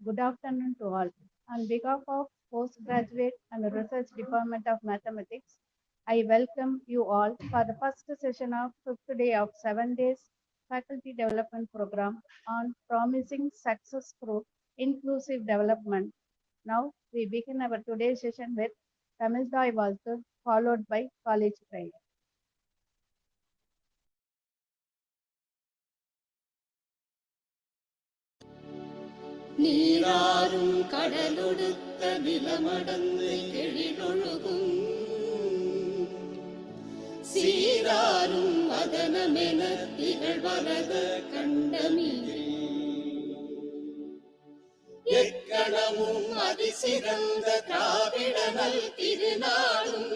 Good afternoon to all. On behalf of Postgraduate and Research Department of Mathematics, I welcome you all for the first session of fifth day of 7 days faculty development program on promising success through inclusive development. Now we begin our today's session with Tamil Thai Valtu, followed by college prayer. நீராறும் கடலொடுத்த நிலமடந்து எழிலொழுகும் சீராறும் வதனமென திகழ்வரத கண்டமிழ் எக்கணமும் அதிசிறந்த திராவிடனல் திருநாளும்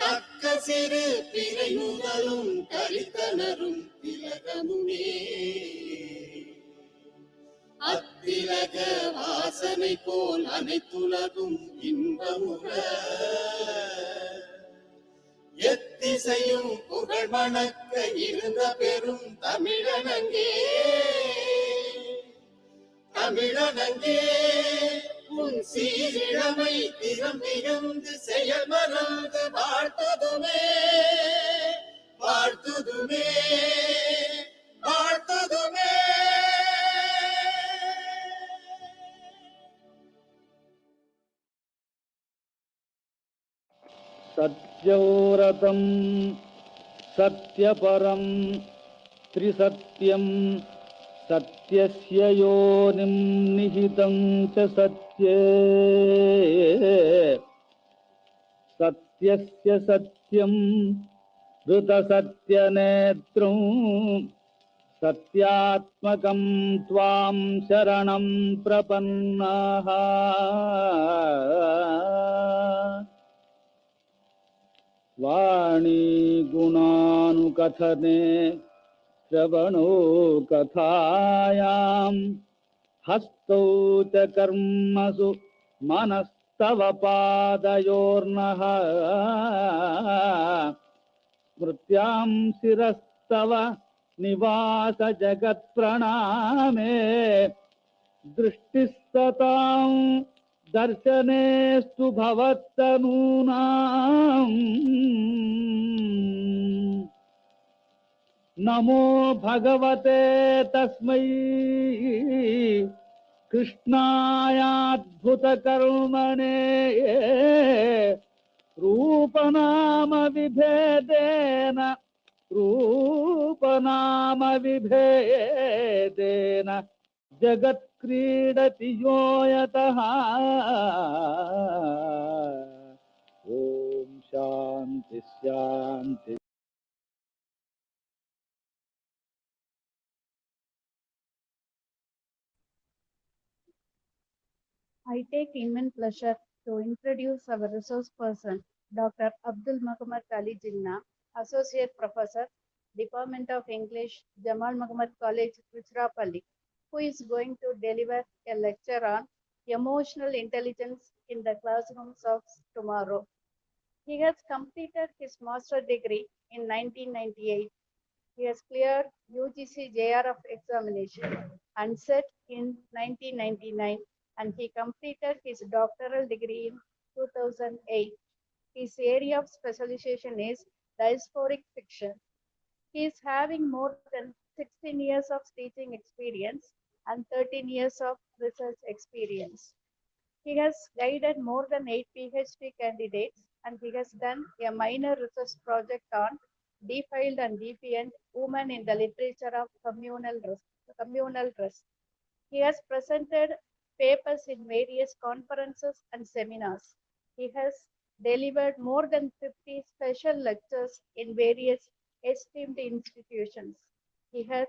தக்க சிறு பிறை முதலும் தரித்தனரும் திலகமுமே அத்திலக வாசனை போல் அனைத்துலகும் இன்பமுற எத்திசையும் புகழ் மணக்க இருந்த பெரும் தமிழனங்கே தமிழனங்கே உன் சீரிழமை திறம் மிகுந்து செயல் மறந்து வாழ்த்துதுமே வாழ்த்துதுமே வாழ்த்துதுமே. सत्यव्रतं सत्यपरं त्रिसत्यं सत्यस्य योनिं निहितं च सत्ये सत्यस्य सत्यं ऋतसत्यनेत्रं सत्यात्मकं त्वां शरणं प्रपन्नाः वाणी गुणानुकथने श्रवणो कथायां हस्तौ च कर्मसु मनस्तव पादयोर्नः स्मृत्यां शिरस्तव निवास जगत्प्रणामे दृष्टिस्ततां दर्शनेस्तु भवत्तनूनाम् नमो भगवते तस्मै कृष्णायाद्भुतकर्मणे रूपनाम विभेदेन जगत्क्रीडति यो यतः ओम शांति शांति. I take immense pleasure to introduce our resource person, Dr. Abdul Muhammad Ali Jinnah, Associate Professor, Department of English, Jamal Muhammad College, Tiruchirappalli, who is going to deliver a lecture on emotional intelligence in the classrooms of tomorrow. He has completed his master's degree in 1998. He has cleared UGC JRF examination and set in 1999, and he completed his doctoral degree in 2008. His area of specialization is diasporic fiction. He is having more than 16 years of teaching experience and 13 years of research experience. He has guided more than 8 PhD candidates, and he has done a minor research project on defiled and defiant women in the literature of communal rest. He has presented papers in various conferences and seminars. He has delivered more than 50 special lectures in various esteemed institutions. He has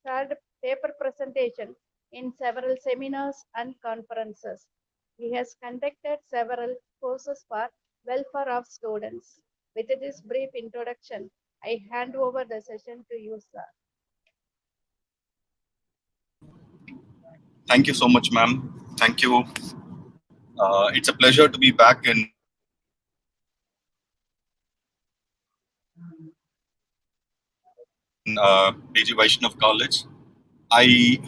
started paper presentation in several seminars and conferences. He has conducted several courses for welfare of students. With this brief introduction, I hand over the session to you, sir. Thank you so much, ma'am. Thank you. It's a pleasure to be back in DG Vaishnav College. I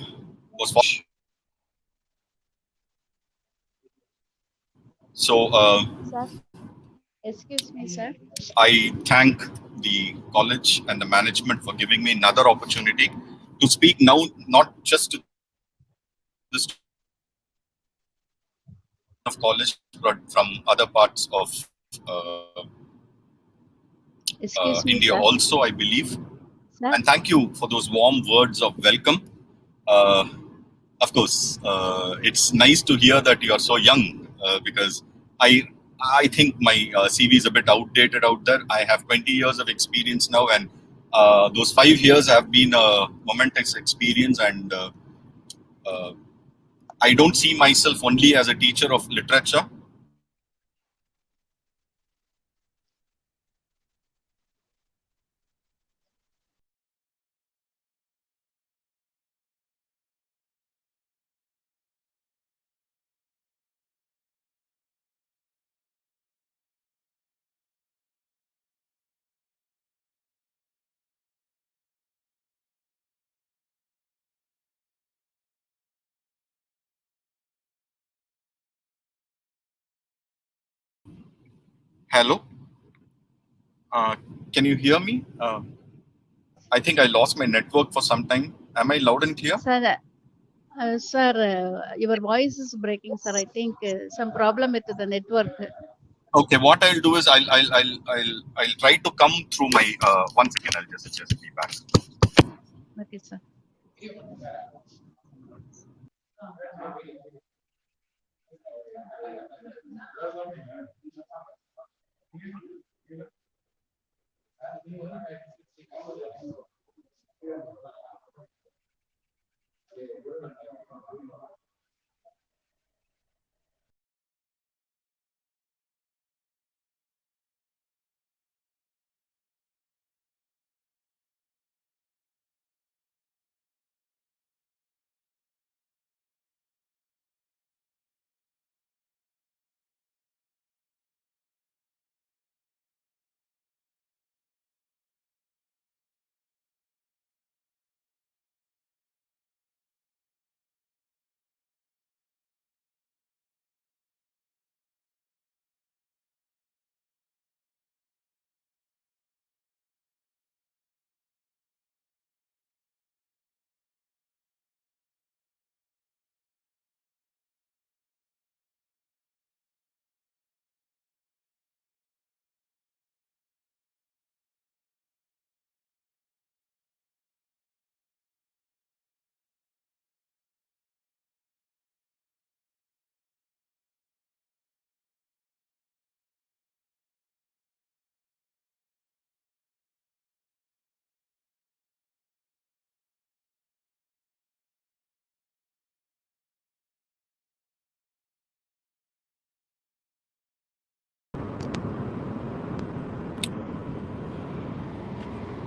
was for. So Sir, excuse me, sir. I thank the college and the management for giving me another opportunity to speak now, not just to the students of college, but from other parts of Excuse me, India sir. also, I believe. Sir, And thank you for those warm words of welcome. Uh, of course, it's nice to hear that you are so young because I I think my CV is a bit outdated out there. I have 20 years of experience now, and those 5 years have been a momentous experience. And uh, I don't see myself only as a teacher of literature. Hello, uh, can you hear me? I think I lost my network for some time. Am I loud and clear? sir, sir, your voice is breaking, sir. I think some problem with the network. Okay, what I'll do is I'll try to come through my one second. I'll just be back. Okay, sir.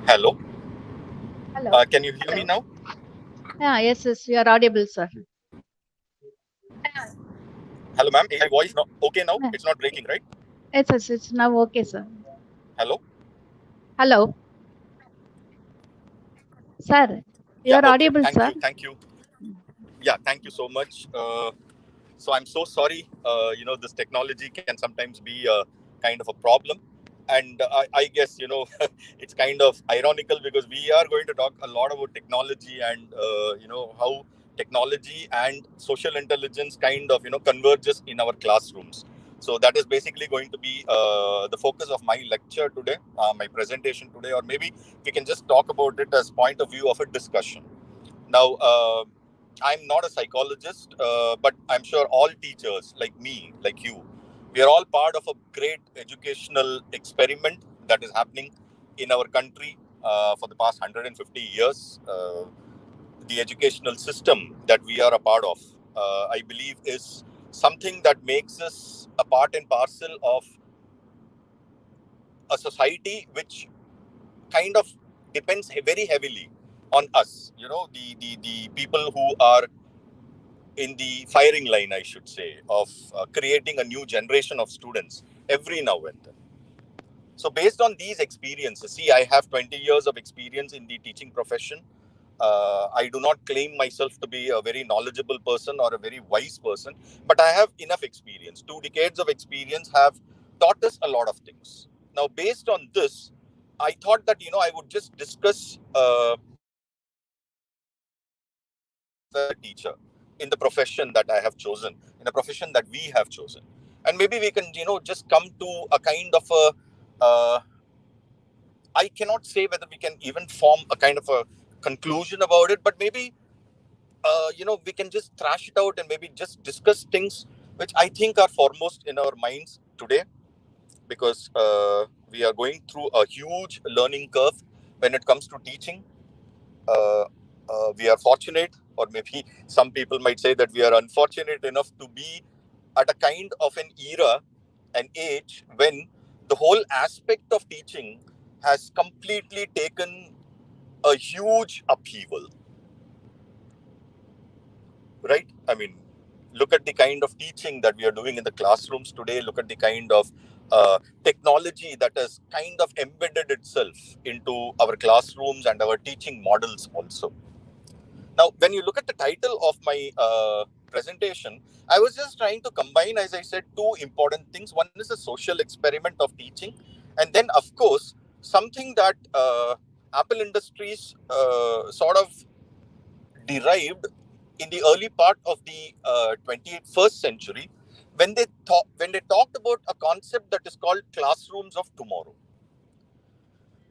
Hello. Hello. Can you hear me now? Yeah, yes, yes, you are audible, sir. Hello, ma'am. Is my voice not okay now? Yeah. It's not breaking, right? Yes, yes, it's now okay, sir. Hello. Hello, sir. You Yeah. are Okay. audible, Thank sir. you. Thank you. Yeah. Thank you so much. So I'm so sorry. This technology can sometimes be a kind of a problem, and I guess it's kind of ironical because we are going to talk a lot about technology and how technology and social intelligence kind of converges in our classrooms. So that is basically going to be the focus of my lecture today, my presentation today, or maybe we can just talk about it as point of view of a discussion. Now, I'm not a psychologist, but I'm sure all teachers like me, like you, we are all part of a great educational experiment that is happening in our country for the past 150 years. The educational system that we are a part of, I believe, is something that makes us a part and parcel of a society which kind of depends very heavily on us. The people who are in the firing line, I should say, of creating a new generation of students every now and then. So, based on these experiences, see, I have 20 years of experience in the teaching profession. I do not claim myself to be a very knowledgeable person or a very wise person, but I have enough experience. 2 decades of experience have taught us a lot of things. Now, based on this, I thought that I would just discuss myself as a teacher in the profession that I have chosen, in a profession that we have chosen, and maybe we can just come to a kind of a. I cannot say whether we can even form a kind of a conclusion about it, but maybe we can just thrash it out and maybe just discuss things which I think are foremost in our minds today, because we are going through a huge learning curve when it comes to teaching. Uh, we are fortunate, or maybe some people might say that we are unfortunate enough to be at a kind of an era, an age when the whole aspect of teaching has completely taken a huge upheaval, right? I mean, look at the kind of teaching that we are doing in the classrooms today. Look at the kind of technology that has kind of embedded itself into our classrooms and our teaching models also. Now, when you look at the title of my presentation, I was just trying to combine, as I said, two important things. One is a social experiment of teaching, and then, of course, something that Apple Industries sort of derived in the early part of the 21st century, when they talked about a concept that is called classrooms of tomorrow.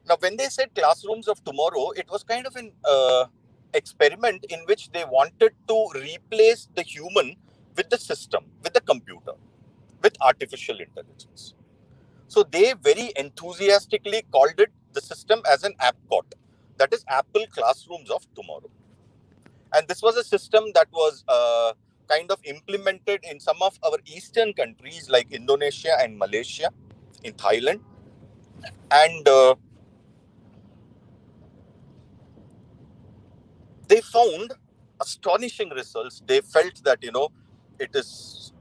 Now, when they said classrooms of tomorrow, it was kind of an experiment in which they wanted to replace the human with the system, with the computer, with artificial intelligence. So they very enthusiastically called it the system as an AppCot, that is Apple Classrooms of Tomorrow. And this was a system that was kind of implemented in some of our eastern countries like Indonesia and Malaysia, in Thailand. And they found astonishing results. They felt that, it is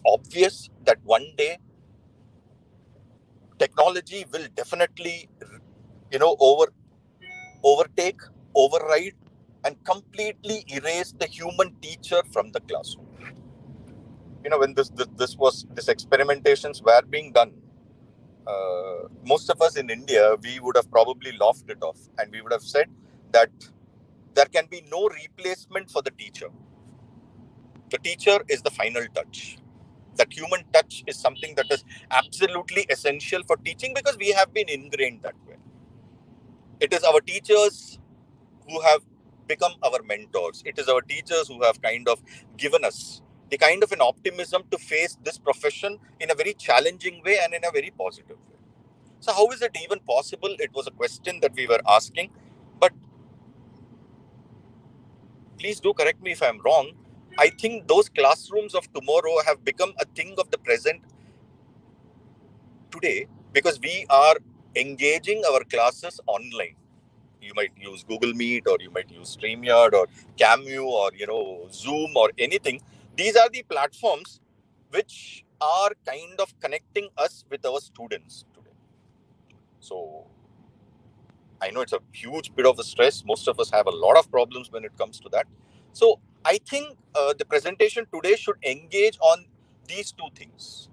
obvious that one day technology will definitely, overtake, override, and completely erase the human teacher from the classroom. When this experimentations were being done, most of us in India, we would have probably laughed it off, and we would have said that there can be no replacement for the teacher. The teacher is the final touch. That human touch is something that is absolutely essential for teaching, because we have been ingrained that way. It is our teachers who have become our mentors. It is our teachers who have kind of given us the kind of an optimism to face this profession in a very challenging way and in a very positive way. So how is it even possible? It was a question that we were asking. But please do correct me if I'm wrong. I think those classrooms of tomorrow have become a thing of the present today, because we are engaging our classes online. You might use Google Meet, or you might use StreamYard, or Cameo, or Zoom, or anything. These are the platforms which are kind of connecting us with our students today. So I know it's a huge bit of a stress. Most of us have a lot of problems when it comes to that. So I think the presentation today should engage on these two things.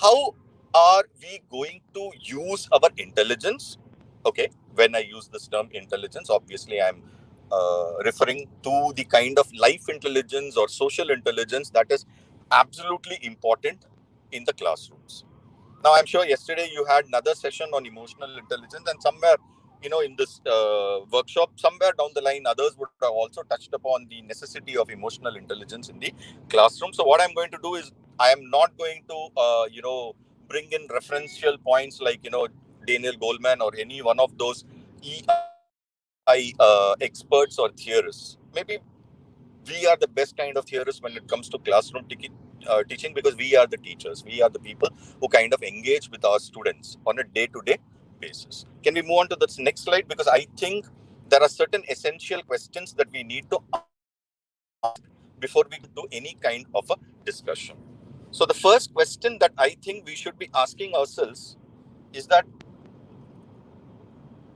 How are we going to use our intelligence? Okay, when I use this term intelligence, obviously I'm referring to the kind of life intelligence or social intelligence that is absolutely important in the classrooms. Now, I'm sure yesterday you had another session on emotional intelligence, and somewhere, in this workshop, somewhere down the line, others would have also touched upon the necessity of emotional intelligence in the classroom. So, what I'm going to do is, I am not going to, bring in referential points like, Daniel Goleman or any one of those EI experts or theorists. Maybe we are the best kind of theorists when it comes to classroom teaching, because we are the teachers. We are the people who kind of engage with our students on a day-to-day basis. Can we move on to the next slide? Because I think there are certain essential questions that we need to ask before we do any kind of a discussion. So the first question that I think we should be asking ourselves is that,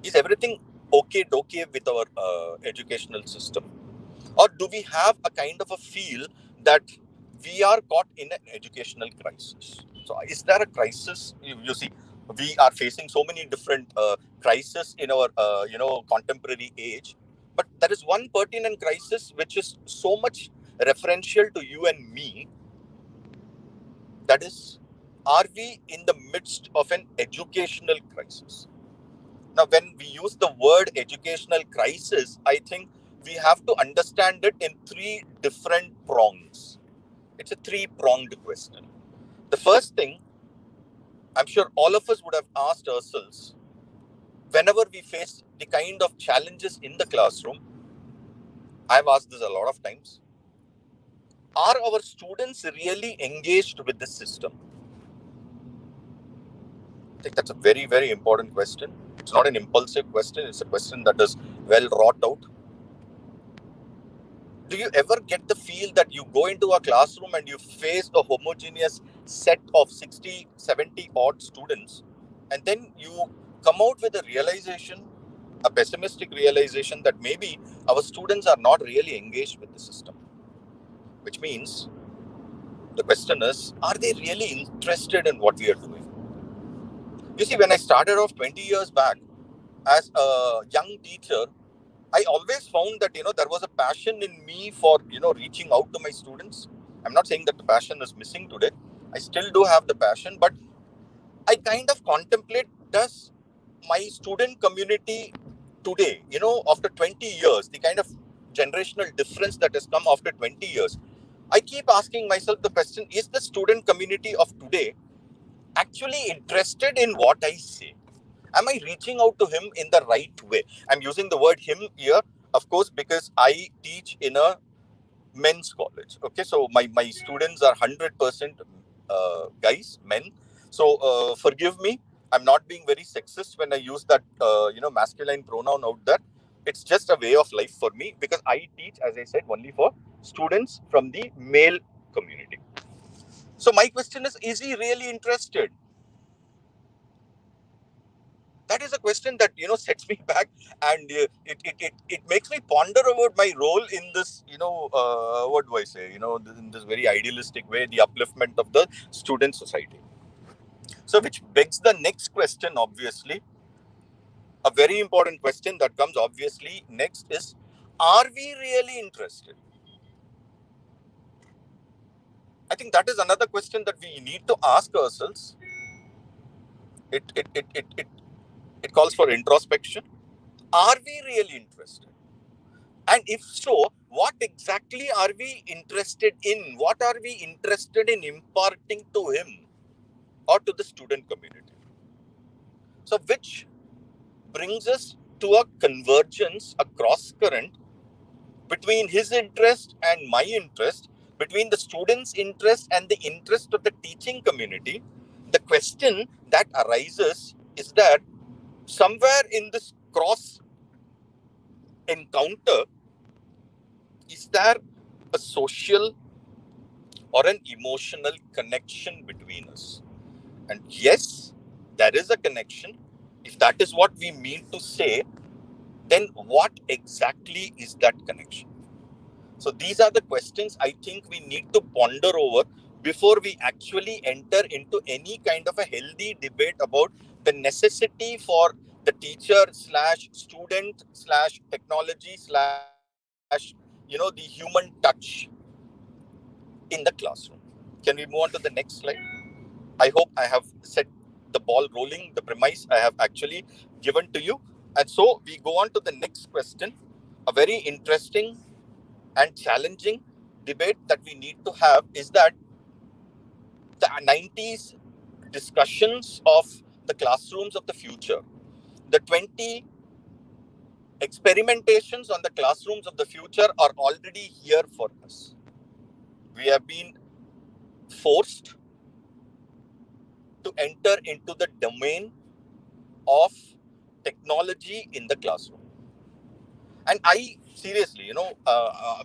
is everything okay with our educational system? Or do we have a kind of a feel that we are caught in an educational crisis? So is there a crisis? You see, we are facing so many different crises in our contemporary age, but there is one pertinent crisis which is so much referential to you and me. That is, are we in the midst of an educational crisis? Now, when we use the word educational crisis, I think we have to understand it in three different prongs. It's a three-pronged question. The first thing, I'm sure all of us would have asked ourselves, whenever we face the kind of challenges in the classroom, I've asked this a lot of times, are our students really engaged with the system? I think that's a very, very important question. It's not an impulsive question. It's a question that is well wrought out. Do you ever get the feel that you go into a classroom and you face a homogeneous set of 60, 70 odd students, and then you come out with a realization, a pessimistic realization that maybe our students are not really engaged with the system? Which means the question is, are they really interested in what we are doing? You see, when I started off 20 years back as a young teacher, I always found that, there was a passion in me for, reaching out to my students. I'm not saying that the passion is missing today. I still do have the passion, but I kind of contemplate, does my student community today, after 20 years, the kind of generational difference that has come after 20 years, I keep asking myself the question, is the student community of today actually interested in what I say? Am I reaching out to him in the right way? I'm using the word him here, of course, because I teach in a men's college. Okay, so my students are 100% guys, men. So forgive me, I'm not being very sexist when I use that masculine pronoun out there. It's just a way of life for me, because I teach, as I said, only for students from the male community. So my question is he really interested? That is a question that sets me back, and it makes me ponder about my role in this, what do I say, in this very idealistic way, the upliftment of the student society. So which begs the next question, obviously, a very important question that comes obviously next is, are we really interested? I think that is another question that we need to ask ourselves. It calls for introspection. Are we really interested? And if so, what exactly are we interested in? What are we interested in imparting to him or to the student community? So, which brings us to a convergence, a cross current between his interest and my interest, between the student's interest and the interest of the teaching community. The question that arises is that somewhere in this cross encounter, is there a social or an emotional connection between us? And yes, there is a connection. If that is what we mean to say, then what exactly is that connection? So these are the questions I think we need to ponder over before we actually enter into any kind of a healthy debate about the necessity for the teacher slash student slash technology slash the human touch in the classroom. Can we move on to the next slide? I hope I have set the ball rolling, the premise I have actually given to you. And so we go on to the next question, a very interesting and challenging debate that we need to have is that the 90s discussions of the classrooms of the future, the 20 experimentations on the classrooms of the future are already here for us. We have been forced to enter into the domain of technology in the classroom. And I seriously,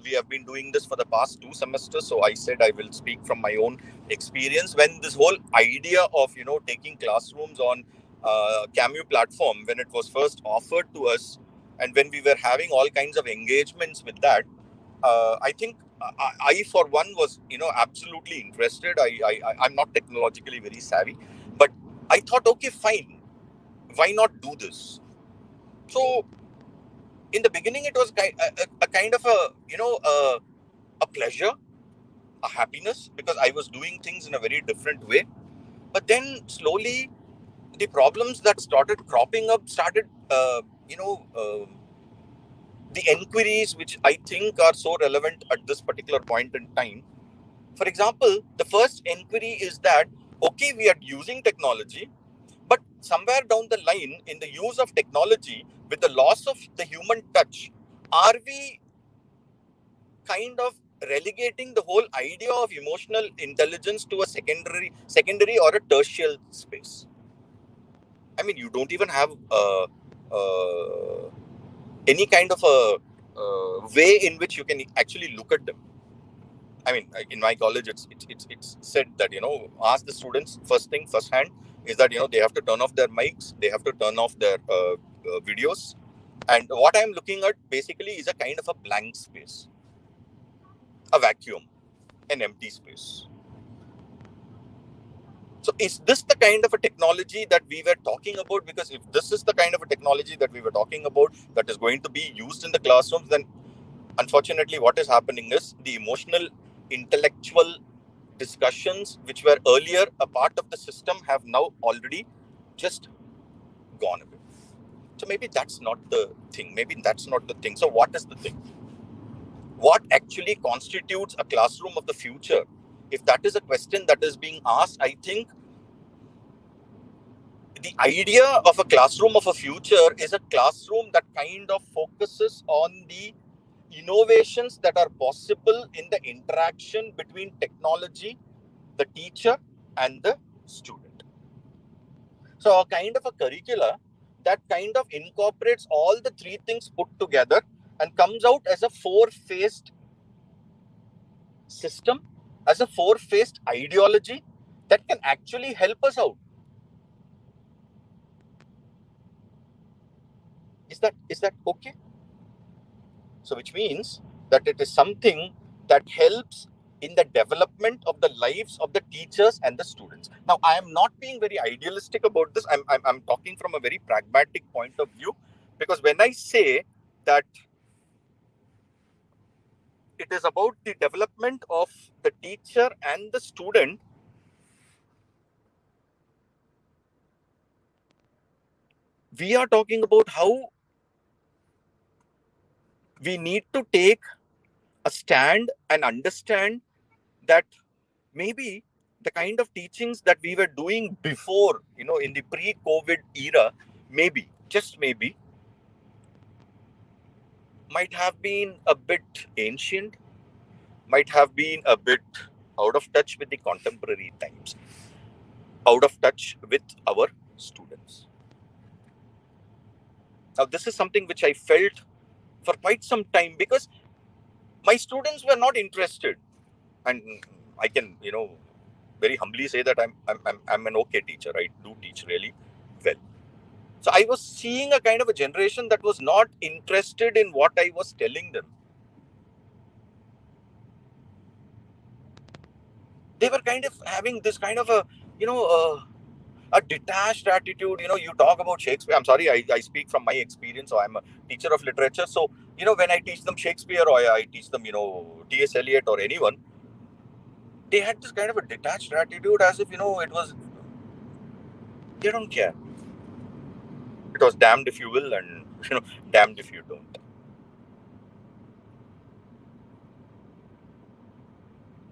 we have been doing this for the past 2 semesters. So I said I will speak from my own experience. When this whole idea of, taking classrooms on Camu platform, when it was first offered to us, And when we were having all kinds of engagements with that, I think I for one was, absolutely interested. I'm not technologically very savvy, but I thought, okay, fine, why not do this? So in the beginning, it was a kind of a pleasure, a happiness, because I was doing things in a very different way. But then slowly, the problems that started cropping up started, the enquiries which I think are so relevant at this particular point in time. For example, the first enquiry is that, okay, we are using technology, but somewhere down the line in the use of technology, with the loss of the human touch, are we kind of relegating the whole idea of emotional intelligence to a secondary or a tertiary space? I mean, you don't even have any kind of a way in which you can actually look at them. I mean, in my college, it's said that, ask the students first hand is that, they have to turn off their mics, they have to turn off their videos, and what I'm looking at basically is a kind of a blank space, a vacuum, an empty space. So is this the kind of a technology that we were talking about? Because if this is the kind of a technology that we were talking about that is going to be used in the classrooms, then unfortunately what is happening is the emotional, intellectual discussions which were earlier a part of the system have now already just gone away. So maybe that's not the thing. So what is the thing? What actually constitutes a classroom of the future? If that is a question that is being asked, I think the idea of a classroom of a future is a classroom that kind of focuses on the innovations that are possible in the interaction between technology, the teacher, and the student. So a kind of a curricula that kind of incorporates all the three things put together and comes out as a four-faced system, as a four-faced ideology that can actually help us out. Is that okay? So which means that it is something that helps in the development of the lives of the teachers and the students. Now, I am not being very idealistic about this. I'm talking from a very pragmatic point of view, because when I say that it is about the development of the teacher and the student, we are talking about how we need to take a stand and understand that maybe the kind of teachings that we were doing before, in the pre-COVID era, maybe, just maybe, might have been a bit ancient, might have been a bit out of touch with the contemporary times, out of touch with our students. Now, this is something which I felt for quite some time, because my students were not interested. And I can, very humbly say that I'm an okay teacher. I do teach really well. So I was seeing a kind of a generation that was not interested in what I was telling them. They were kind of having this kind of a detached attitude. You talk about Shakespeare. I'm sorry, I speak from my experience. So I'm a teacher of literature. So, when I teach them Shakespeare, or I teach them, T.S. Eliot or anyone, they had this kind of a detached attitude, as if, they don't care. It was damned if you will, and, damned if you don't.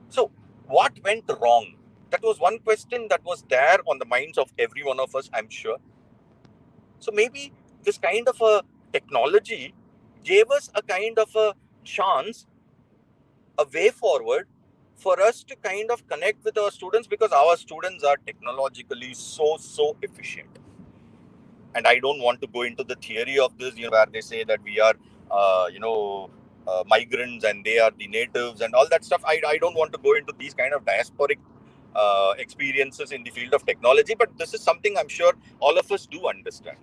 So, what went wrong? That was one question that was there on the minds of every one of us, I'm sure. So, maybe this kind of a technology gave us a kind of a chance, a way forward for us to kind of connect with our students, because our students are technologically so efficient. And I don't want to go into the theory of this, where they say that we are, migrants and they are the natives and all that stuff. I don't want to go into these kind of diasporic experiences in the field of technology, but this is something I'm sure all of us do understand.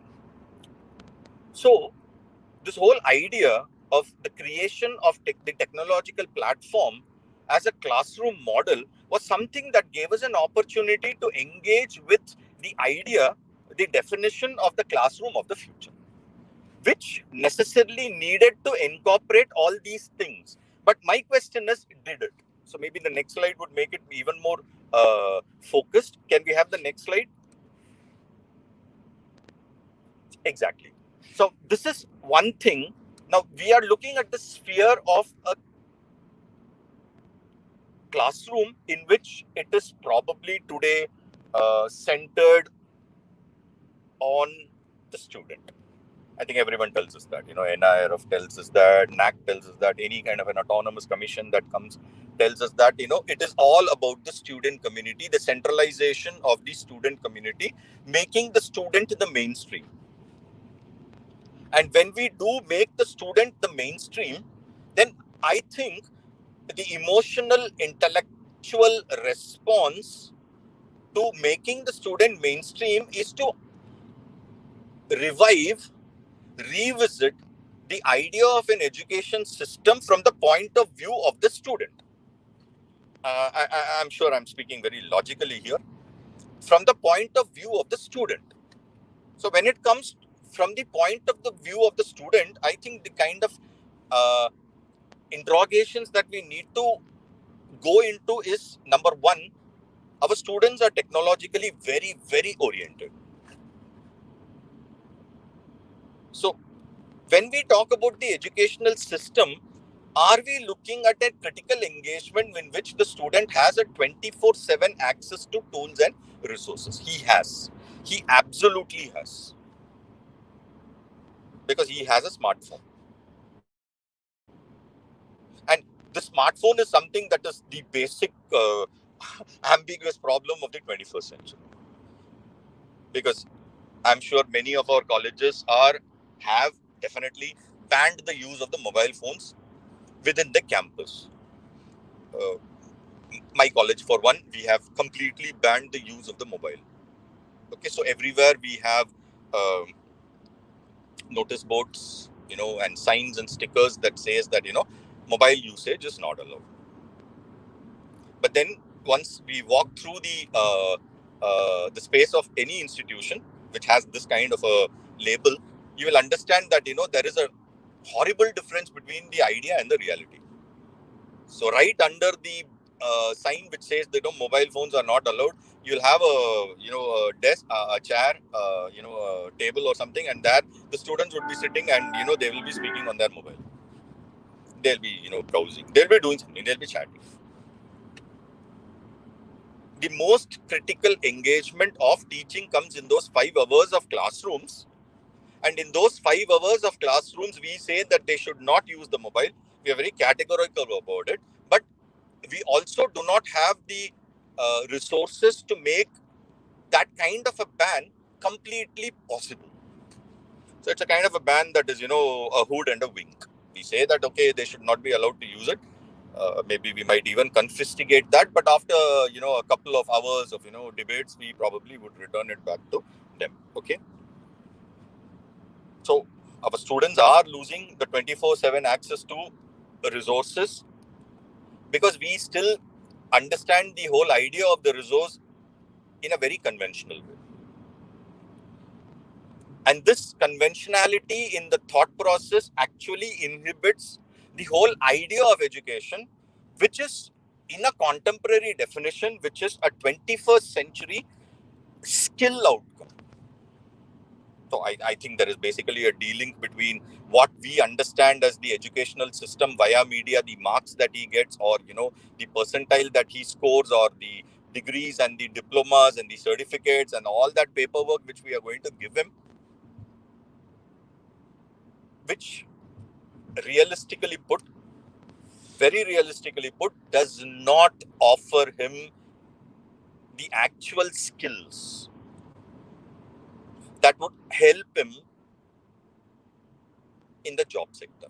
So this whole idea of the creation of the technological platform as a classroom model was something that gave us an opportunity to engage with the idea, the definition of the classroom of the future, which necessarily needed to incorporate all these things. But my question is, did it? So maybe the next slide would make it even more focused. Can we have the next slide? Exactly. So this is one thing. Now we are looking at the sphere of a classroom in which it is probably today centered on the student. I think everyone tells us that, NIRF tells us that, NAC tells us that, any kind of an autonomous commission that comes tells us that, it is all about the student community, the centralization of the student community, making the student the mainstream. And when we do make the student the mainstream, then I think the emotional, intellectual response to making the student mainstream is to revisit the idea of an education system from the point of view of the student. I'm sure I'm speaking very logically here. From the point of view of the student. So when it comes from the point of the view of the student, I think the kind of interrogations that we need to go into is, number one, our students are technologically very, very oriented. So when we talk about the educational system, are we looking at a critical engagement in which the student has a 24/7 access to tools and resources? He has. He absolutely has. Because he has a smartphone. And the smartphone is something that is the basic ambiguous problem of the 21st century. Because I'm sure many of our colleges have definitely banned the use of the mobile phones within the campus. My college, for one, we have completely banned the use of the mobile. Okay, so everywhere we have notice boards, and signs and stickers that says that, mobile usage is not allowed. But then once we walk through the space of any institution which has this kind of a label, you will understand that, there is a horrible difference between the idea and the reality. So right under the sign which says that mobile phones are not allowed, you'll have a desk, a chair, a table or something, and there the students would be sitting and they will be speaking on their mobile. They'll be browsing. They'll be doing something. They'll be chatting. The most critical engagement of teaching comes in those 5 hours of classrooms. And in those 5 hours of classrooms, we say that they should not use the mobile. We are very categorical about it. But we also do not have the resources to make that kind of a ban completely possible. So it's a kind of a ban that is, a hood and a wink. We say that, okay, they should not be allowed to use it. Maybe we might even confiscate that, but after a couple of hours of debates, we probably would return it back to them. Okay, so our students are losing the 24/7 access to resources because we still understand the whole idea of the resource in a very conventional way. And this conventionality in the thought process actually inhibits the whole idea of education, which is in a contemporary definition, which is a 21st century skill outcome. So I think there is basically a de-link between what we understand as the educational system via media, the marks that he gets, or the percentile that he scores, or the degrees and the diplomas and the certificates and all that paperwork which we are going to give him, which very realistically put, does not offer him the actual skills that would help him in the job sector.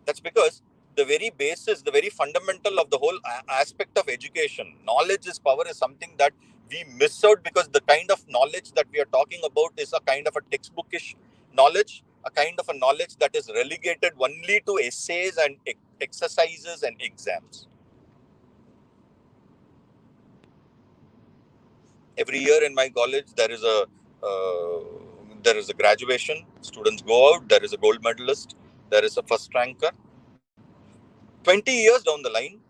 That's because the very basis, the very fundamental of the whole aspect of education, knowledge is power, is something that we miss out, because the kind of knowledge that we are talking about is a kind of a textbookish knowledge, a kind of a knowledge that is relegated only to essays and exercises and exams. Every year in my college, there is a graduation. Students go out. There is a gold medalist. There is a first ranker. 20 years down the line,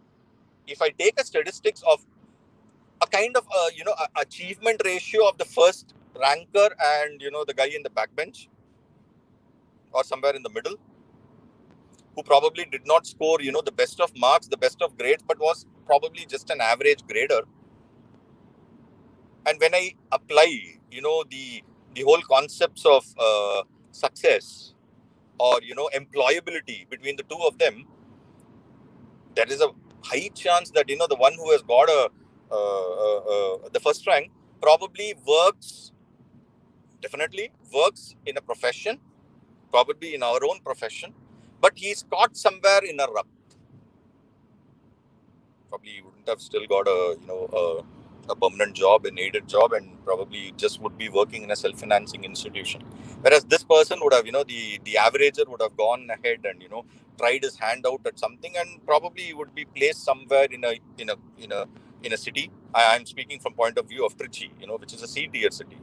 if I take a statistics of a kind of achievement ratio of the first ranker and the guy in the backbench or somewhere in the middle, who probably did not score the best of marks, the best of grades, but was probably just an average grader. And when I apply the whole concepts of success or employability between the two of them, there is a high chance that the one who has got the first rank probably definitely works in a profession, probably in our own profession, but he's caught somewhere in a rut. Probably he wouldn't have still got a permanent job, an aided job, and probably just would be working in a self-financing institution. Whereas this person would have, the averager would have gone ahead and tried his hand out at something, and probably he would be placed somewhere in a city. I'm speaking from point of view of Trichy, which is a C-tier city.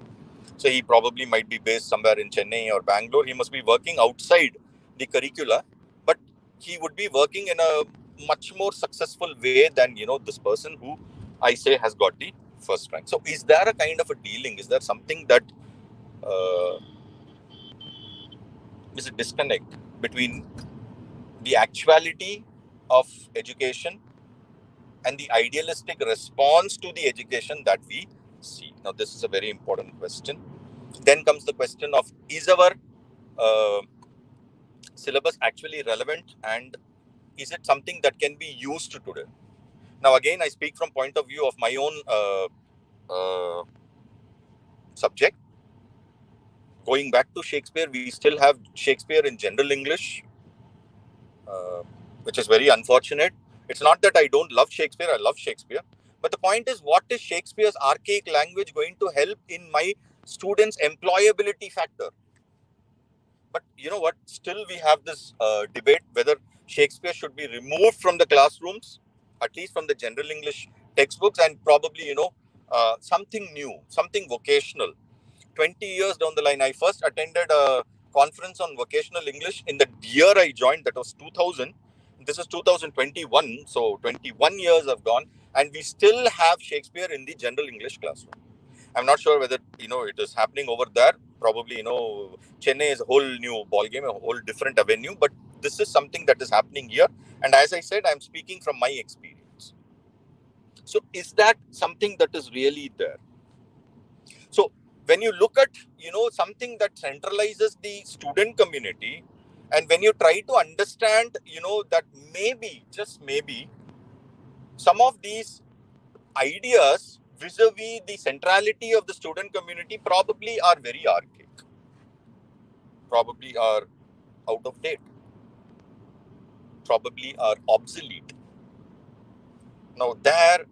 So he probably might be based somewhere in Chennai or Bangalore. He must be working outside the curricula, but he would be working in a much more successful way than this person who I say has got the first rank. So is there a kind of a dealing? Is there something that uh, is a disconnect between the actuality of education and the idealistic response to the education that we see? Now, this is a very important question. Then comes the question of, is our uh, syllabus actually relevant, and is it something that can be used today? Now, again, I speak from point of view of my own uh, subject. Going back to Shakespeare, we still have Shakespeare in general English, uh, which is very unfortunate. It's not that I don't love Shakespeare, I love Shakespeare. But the point is, what is Shakespeare's archaic language going to help in my students' employability factor? But you know what? Still, we have this debate whether Shakespeare should be removed from the classrooms, at least from the general English textbooks, and probably, something new, something vocational. 20 years down the line, I first attended a conference on vocational English in the year I joined, that was 2000. This is 2021, so 21 years have gone, and we still have Shakespeare in the general English classroom. I'm not sure whether it is happening over there. Probably Chennai is a whole new ball game, a whole different avenue. But this is something that is happening here, and as I said, I'm speaking from my experience. So, is that something that is really there? So, when you look at something that centralizes the student community, and when you try to understand that maybe, just maybe, some of these ideas vis-a-vis the centrality of the student community probably are very archaic, probably are out of date, probably are obsolete. Now there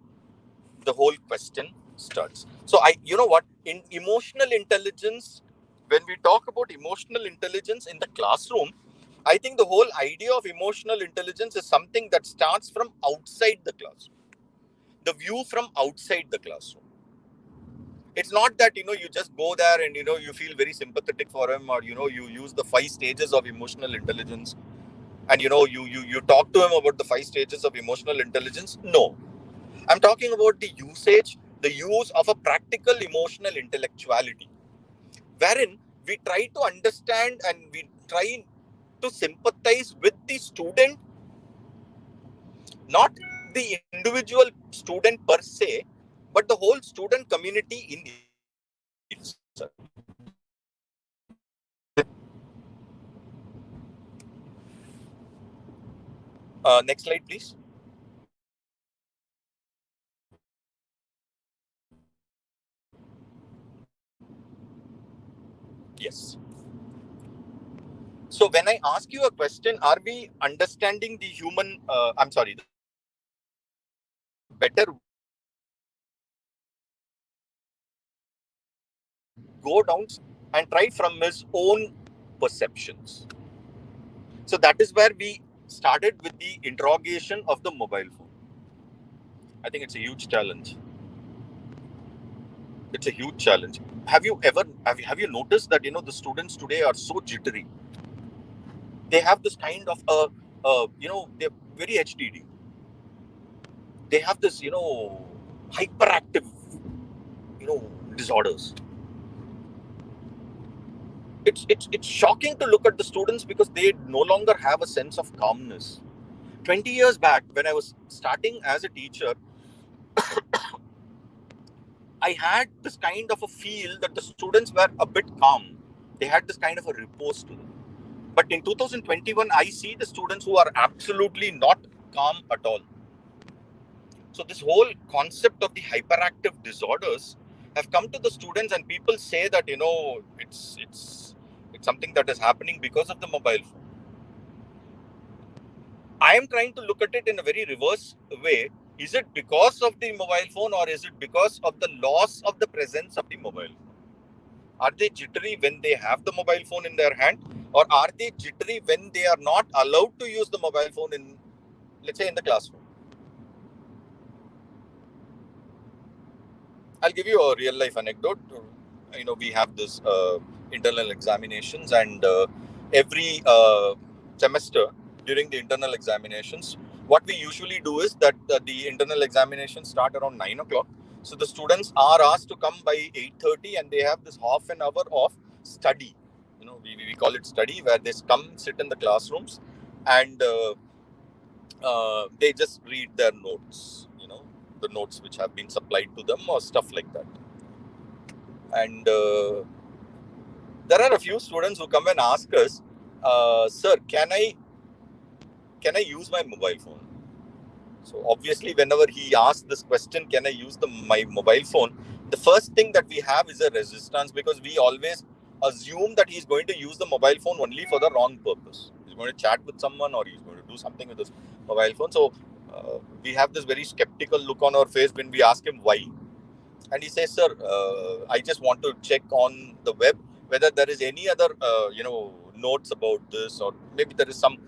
the whole question starts. So in emotional intelligence, when we talk about emotional intelligence in the classroom, I think the whole idea of emotional intelligence is something that starts from outside the classroom, the view from outside the classroom. It's not that you just go there and you feel very sympathetic for him, or you use the 5 stages of emotional intelligence, and you talk to him about the 5 stages of emotional intelligence. No, I'm talking about the use of a practical emotional intellectuality, wherein we try to understand and we try to sympathize with the student, not the individual student per se, but the whole student community in itself. Next slide, please. Yes. So when I ask you a question, are we understanding the human? The better go down and try from his own perceptions. So that is where we started with the interrogation of the mobile phone. I think it's a huge challenge. It's a huge challenge. Have you noticed that the students today are so jittery? They have this kind of they're very HDD. They have this hyperactive disorders. It's shocking to look at the students because they no longer have a sense of calmness. 20 years back, when I was starting as a teacher, I had this kind of a feel that the students were a bit calm. They had this kind of a repose to them. But in 2021, I see the students who are absolutely not calm at all. So this whole concept of the hyperactive disorders have come to the students, and people say that it's something that is happening because of the mobile phone. I am trying to look at it in a very reverse way. Is it because of the mobile phone, or is it because of the loss of the presence of the mobile phone? Are they jittery when they have the mobile phone in their hand, or are they jittery when they are not allowed to use the mobile phone in, let's say, in the classroom? I'll give you a real life anecdote. We have this internal examinations, and every semester during the internal examinations, what we usually do is that the internal examinations start around 9 o'clock. So the students are asked to come by 8:30, and they have this half an hour of study. We call it study, where they come sit in the classrooms, and they just read their notes. The notes which have been supplied to them or stuff like that. And there are a few students who come and ask us, sir, can I use my mobile phone? So obviously, whenever he asks this question, can I use my mobile phone, the first thing that we have is a resistance, because we always assume that he's going to use the mobile phone only for the wrong purpose. He's going to chat with someone, or he's going to do something with his mobile phone. So we have this very skeptical look on our face when we ask him why. And he says, sir, I just want to check on the web whether there is any other notes about this, or maybe there is some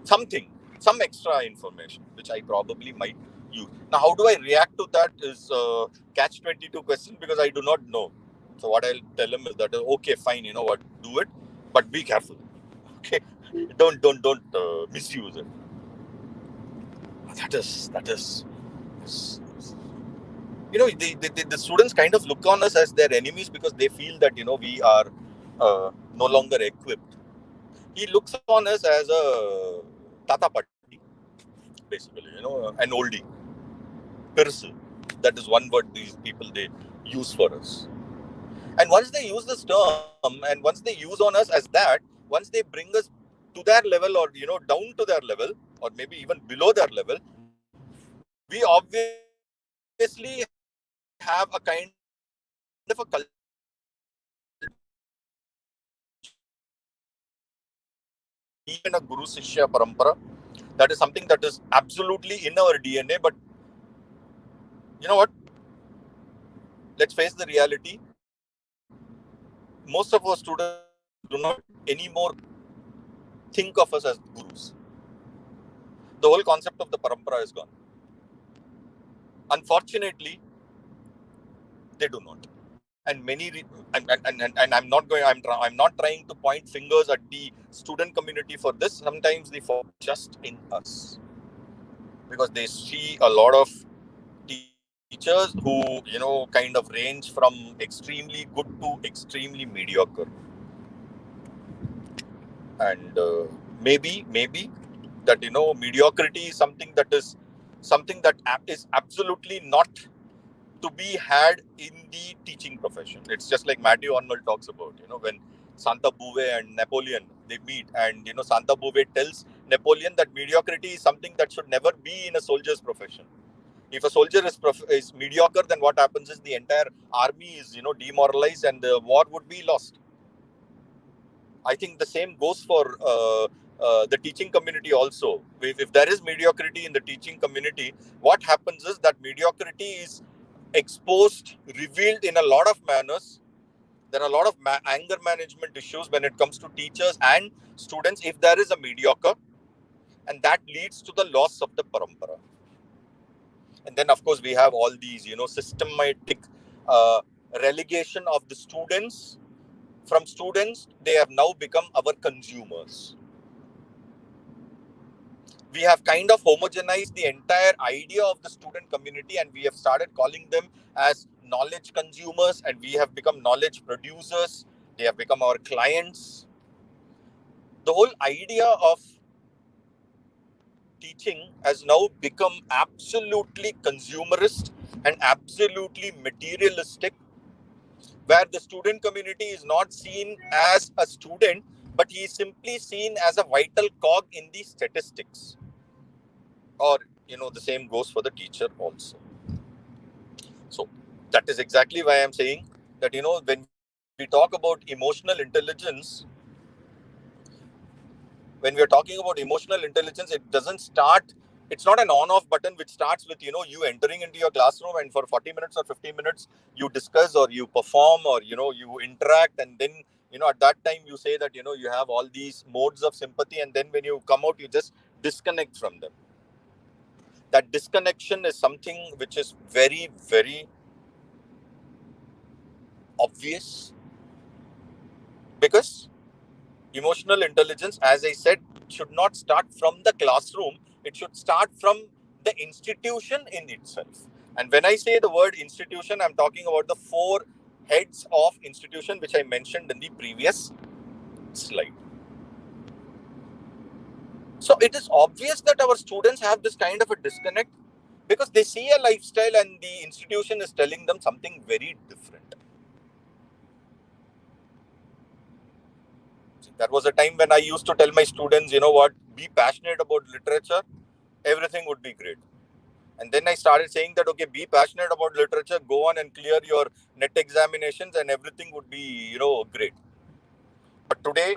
some extra information which I probably might use. Now, how do I react to that is catch 22 question, because I do not know. So what I'll tell him is that, okay, fine, you know what, do it, but be careful. Okay, don't misuse it. That is the students kind of look on us as their enemies, because they feel that we are no longer equipped. He looks on us as a tata patti, basically, an oldie, pirsu. That is one word these people, they use for us. And once they use this term, and once they use on us as that, once they bring us to their level, or down to their level, or maybe even below their level, we obviously have a kind of a culture even a Guru Sishya Parampara. That is something that is absolutely in our DNA. But you know what? Let's face the reality. Most of our students do not anymore think of us as gurus. The whole concept of the parampara is gone. Unfortunately, they do not. And I'm not going. I'm not trying to point fingers at the student community for this. Sometimes they fall just in us, because they see a lot of teachers who kind of range from extremely good to extremely mediocre. And maybe that mediocrity is something that is absolutely not to be had in the teaching profession. It's just like Matthew Arnold talks about, when Santa Bouvet and Napoleon, they meet, and Santa Bouvet tells Napoleon that mediocrity is something that should never be in a soldier's profession. If a soldier is mediocre, then what happens is the entire army is demoralized, and the war would be lost. I think the same goes for the teaching community also. If there is mediocrity in the teaching community, what happens is that mediocrity is exposed, revealed in a lot of manners, There are a lot of anger management issues when it comes to teachers and students if there is a mediocre, and that leads to the loss of the parampara. And then, of course, we have all these, systematic relegation of the students. From students, they have now become our consumers. We have kind of homogenized the entire idea of the student community, and we have started calling them as knowledge consumers, and we have become knowledge producers. They have become our clients. The whole idea of teaching has now become absolutely consumerist and absolutely materialistic, where the student community is not seen as a student, but he is simply seen as a vital cog in the statistics. Or, the same goes for the teacher also. So that is exactly why I'm saying that, when we talk about emotional intelligence, it doesn't start, it's not an on-off button which starts with, you entering into your classroom and for 40 minutes or 50 minutes, you discuss or you perform or, you interact. And then, at that time you say that, you have all these modes of sympathy. And then when you come out, you just disconnect from them. That disconnection is something which is very, very obvious, because emotional intelligence, as I said, should not start from the classroom. It should start from the institution in itself. And when I say the word institution, I'm talking about the 4 heads of institution which I mentioned in the previous slide. So it is obvious that our students have this kind of a disconnect, because they see a lifestyle and the institution is telling them something very different. There was a time when I used to tell my students, be passionate about literature, everything would be great. And then I started saying that, okay, be passionate about literature, go on and clear your net examinations and everything would be, great. But today,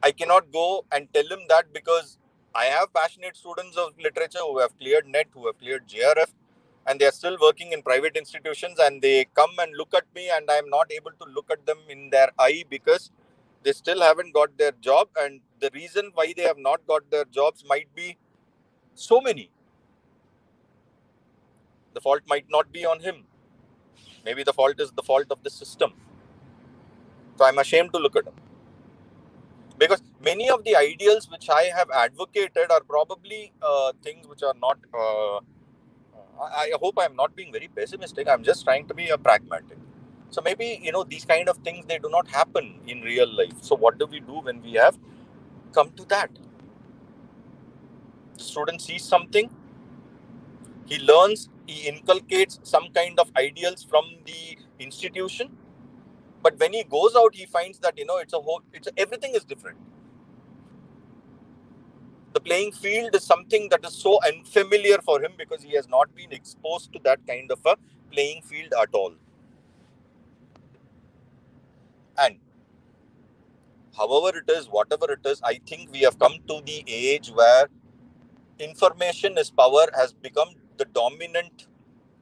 I cannot go and tell him that, because I have passionate students of literature who have cleared net, who have cleared JRF, and they are still working in private institutions, and they come and look at me and I am not able to look at them in their eye because they still haven't got their job. And the reason why they have not got their jobs might be so many. The fault might not be on him. Maybe the fault is the fault of the system. So I'm ashamed to look at him. Because many of the ideals which I have advocated are probably things which are not... I hope I'm not being very pessimistic. I'm just trying to be a pragmatic. So maybe, these kind of things, they do not happen in real life. So what do we do when we have come to that? The student sees something, he learns, he inculcates some kind of ideals from the institution. But when he goes out, he finds that, everything is different. The playing field is something that is so unfamiliar for him, because he has not been exposed to that kind of a playing field at all. And however it is, whatever it is, I think we have come to the age where information is power has become the dominant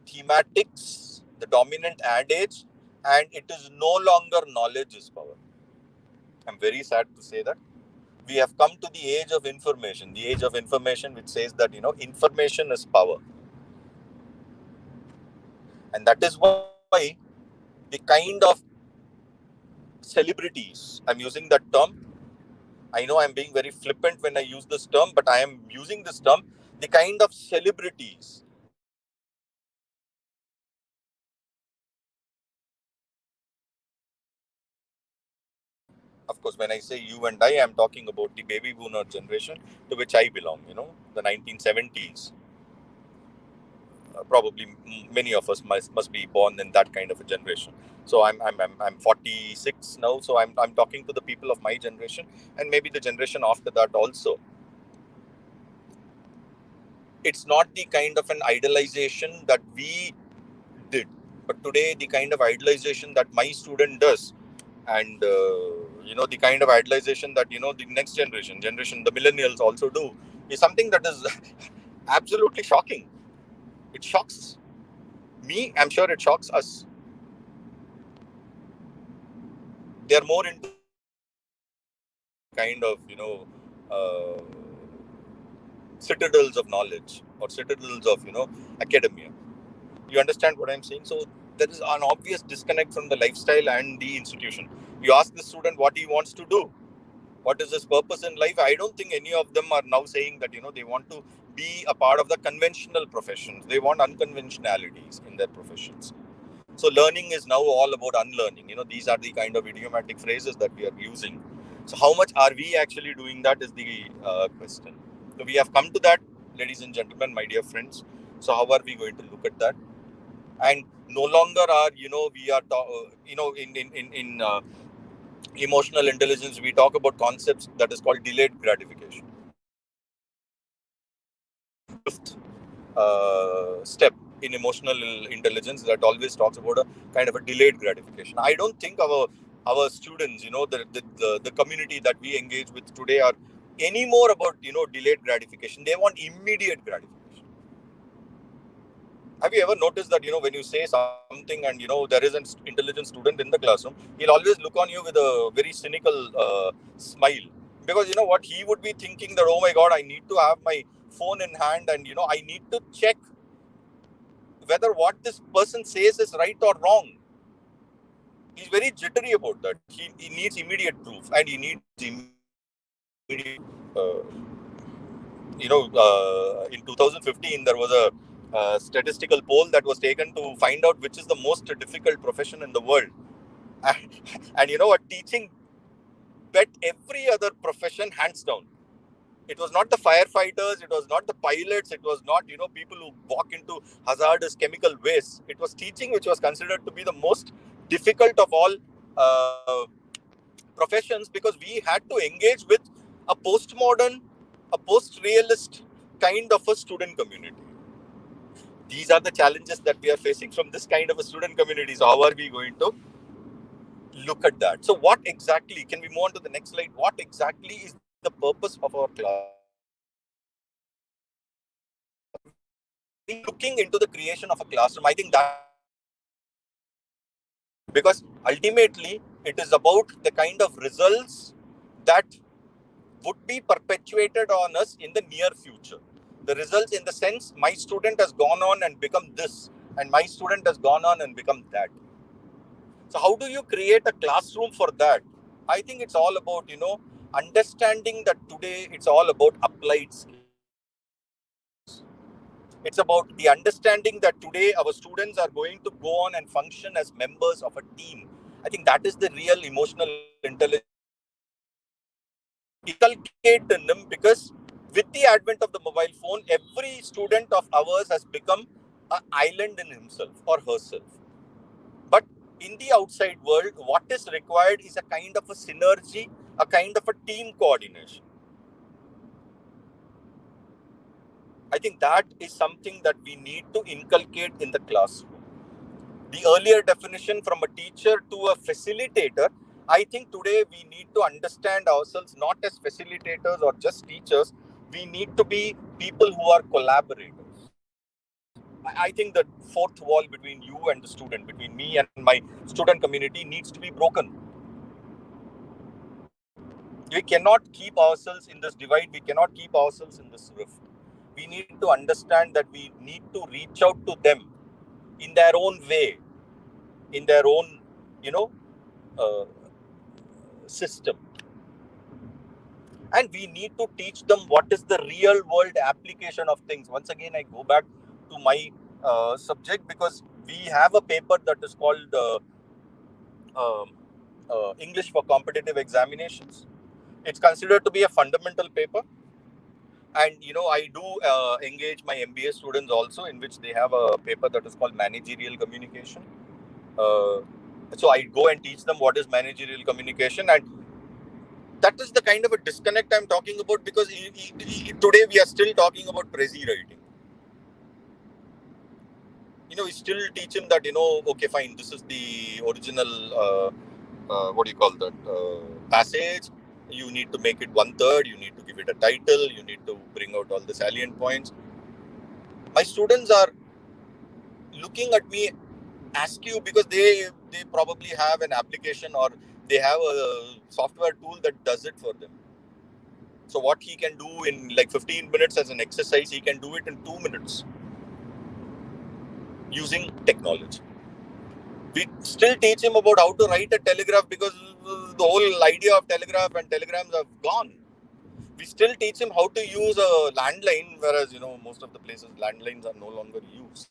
thematics, the dominant adage, and it is no longer knowledge is power. I'm very sad to say that. We have come to the age of information, which says that, information is power. And that is why the kind of celebrities, I'm using that term. I know I'm being very flippant when I use this term, but I am using this term. The kind of celebrities of course, when I say you and I am talking about the baby boomer generation to which I belong, the 1970s. Probably many of us must be born in that kind of a generation. So I'm 46 now, so I'm talking to the people of my generation and maybe the generation after that also. It's not the kind of an idolization that we did, but today the kind of idolization that my student does, and the kind of idolization that the next generation, the millennials also do, is something that is absolutely shocking. It shocks me. I'm sure it shocks us. They are more into kind of, citadels of knowledge or citadels of, academia. You understand what I'm saying? So there is an obvious disconnect from the lifestyle and the institution. You ask the student what he wants to do, what is his purpose in life. I don't think any of them are now saying that, they want to be a part of the conventional professions. They want unconventionalities in their professions. So learning is now all about unlearning. These are the kind of idiomatic phrases that we are using. So how much are we actually doing that is the question. So we have come to that, ladies and gentlemen, my dear friends. So how are we going to look at that? And no longer are, we are, in emotional intelligence, we talk about concepts that is called delayed gratification. Fifth step in emotional intelligence that always talks about a kind of a delayed gratification. I don't think our students, the community that we engage with today are any more about, delayed gratification. They want immediate gratification. Have you ever noticed that, when you say something and, there is an intelligent student in the classroom, he'll always look on you with a very cynical smile. Because, what he would be thinking that, oh my God, I need to have my phone in hand and, I need to check whether what this person says is right or wrong. He's very jittery about that. He needs immediate proof and he needs immediate, in 2015, there was a statistical poll that was taken to find out which is the most difficult profession in the world. And you know what? Teaching bet every other profession hands down. It was not the firefighters, it was not the pilots, it was not, people who walk into hazardous chemical waste. It was teaching which was considered to be the most difficult of all professions, because we had to engage with a postmodern, a post-realist kind of a student community. These are the challenges that we are facing from this kind of a student community. So how are we going to look at that? So what exactly, can we move on to the next slide? What exactly is the purpose of our class? Looking into the creation of a classroom, I think that, because ultimately it is about the kind of results that would be perpetuated on us in the near future. The results in the sense, my student has gone on and become this, and my student has gone on and become that. So how do you create a classroom for that? I think it's all about, understanding that today it's all about applied skills. It's about the understanding that today our students are going to go on and function as members of a team. I think that is the real emotional intelligence. Inculcate in them, because with the advent of the mobile phone, every student of ours has become an island in himself or herself. But in the outside world, what is required is a kind of a synergy, a kind of a team coordination. I think that is something that we need to inculcate in the classroom. The earlier definition from a teacher to a facilitator, I think today we need to understand ourselves not as facilitators or just teachers. We need to be people who are collaborators. I think the fourth wall between you and the student, between me and my student community, needs to be broken. We cannot keep ourselves in this divide. We cannot keep ourselves in this rift. We need to understand that we need to reach out to them in their own way, in their own, uh, system. And we need to teach them what is the real world application of things. Once again, I go back to my subject, because we have a paper that is called English for Competitive Examinations. It's considered to be a fundamental paper. And, I do engage my MBA students also, in which they have a paper that is called Managerial Communication. So I go and teach them what is managerial communication. And that is the kind of a disconnect I'm talking about, because today we are still talking about Prezi writing. We still teach him that, okay, fine, this is the original, what do you call that, passage. You need to make it 1/3, you need to give it a title, you need to bring out all the salient points. My students are looking at me askew, because they probably have an application, or They have a software tool that does it for them. So what he can do in like 15 minutes as an exercise, he can do it in 2 minutes using technology. We still teach him about how to write a telegraph because the whole idea of telegraph and telegrams have gone. We still teach him how to use a landline, whereas most of the places landlines are no longer used.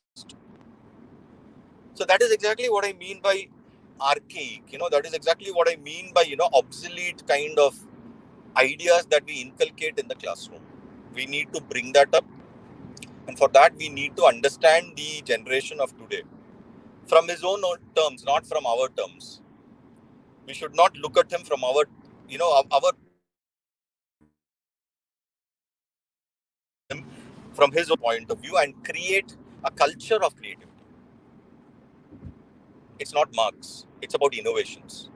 So that is exactly what I mean by archaic. That is exactly what I mean by obsolete kind of ideas that we inculcate in the classroom. We need to bring that up, and for that we need to understand the generation of today from his own terms, not from our terms. We should not look at him from our from his own point of view and create a culture of creativity. It's not marks, it's about innovations.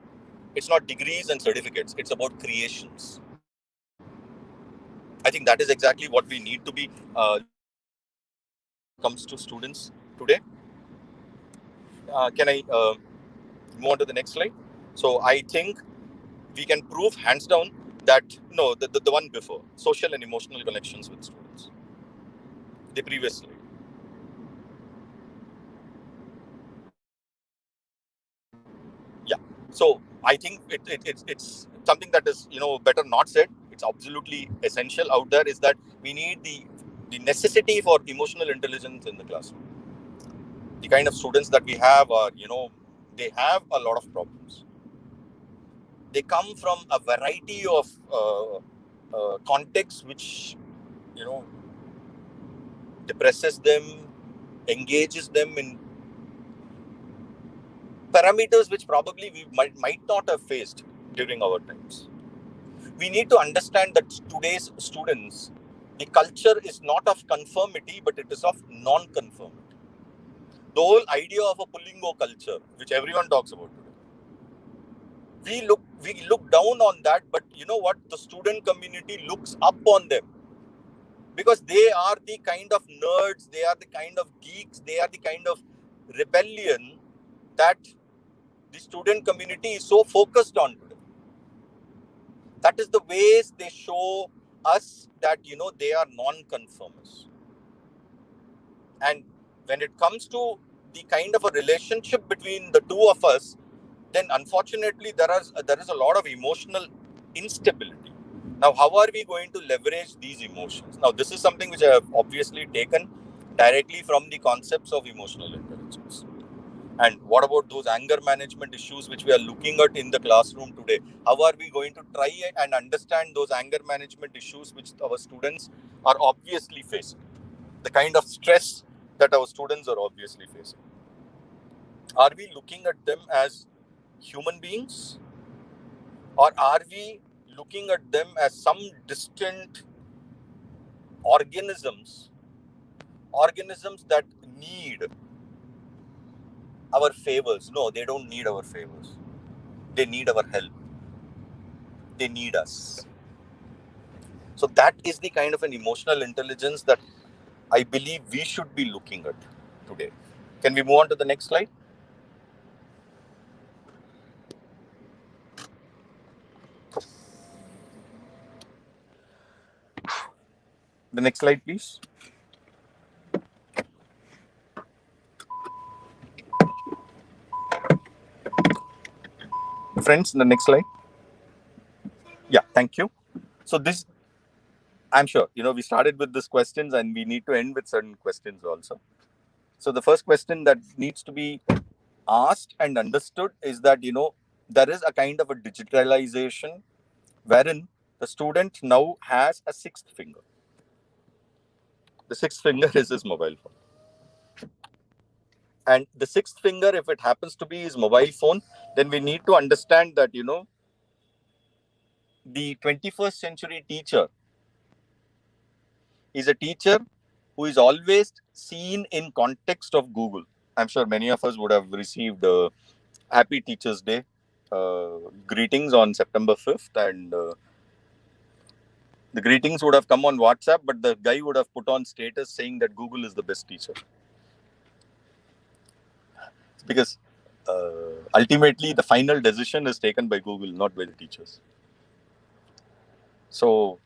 It's not degrees and certificates, it's about creations. I think that is exactly what we need to be comes to students today. Can I move on to the next slide? So I think we can prove hands down that no, the one before, social and emotional connections with students. The previous slide. Yeah. So I think it's something that is better not said. It's absolutely essential out there. Is that we need the necessity for emotional intelligence in the classroom. The kind of students that we have are they have a lot of problems. They come from a variety of contexts which you know depresses them, engages them in parameters which probably we might not have faced during our times. We need to understand that today's students, the culture is not of conformity, but it is of non-conformity. The whole idea of a Pullingo culture, which everyone talks about today, we look down on that, but you know what? The student community looks up on them because they are the kind of nerds, they are the kind of geeks, they are the kind of rebellion that the student community is so focused on today. That is the ways they show us that they are non-conformists. And when it comes to the kind of a relationship between the two of us, then unfortunately there is a lot of emotional instability. Now, how are we going to leverage these emotions? Now, this is something which I have obviously taken directly from the concepts of emotional intelligence. And what about those anger management issues which we are looking at in the classroom today? How are we going to try and understand those anger management issues which our students are obviously facing? The kind of stress that our students are obviously facing. Are we looking at them as human beings? Or are we looking at them as some distant organisms that need our favors? No, they don't need our favors. They need our help. They need us. So that is the kind of an emotional intelligence that I believe we should be looking at today. Can we move on to the next slide? The next slide, please. Friends, the next slide. Yeah, thank you. So this, I'm sure, we started with these questions and we need to end with certain questions also. So the first question that needs to be asked and understood is that, there is a kind of a digitalization wherein the student now has a sixth finger. The sixth finger is his mobile phone. And the sixth finger, if it happens to be his mobile phone, then we need to understand that, the 21st century teacher is a teacher who is always seen in context of Google. I'm sure many of us would have received Happy Teachers Day greetings on September 5th, and the greetings would have come on WhatsApp, but the guy would have put on status saying that Google is the best teacher. Because ultimately the final decision is taken by Google, not by the teachers. So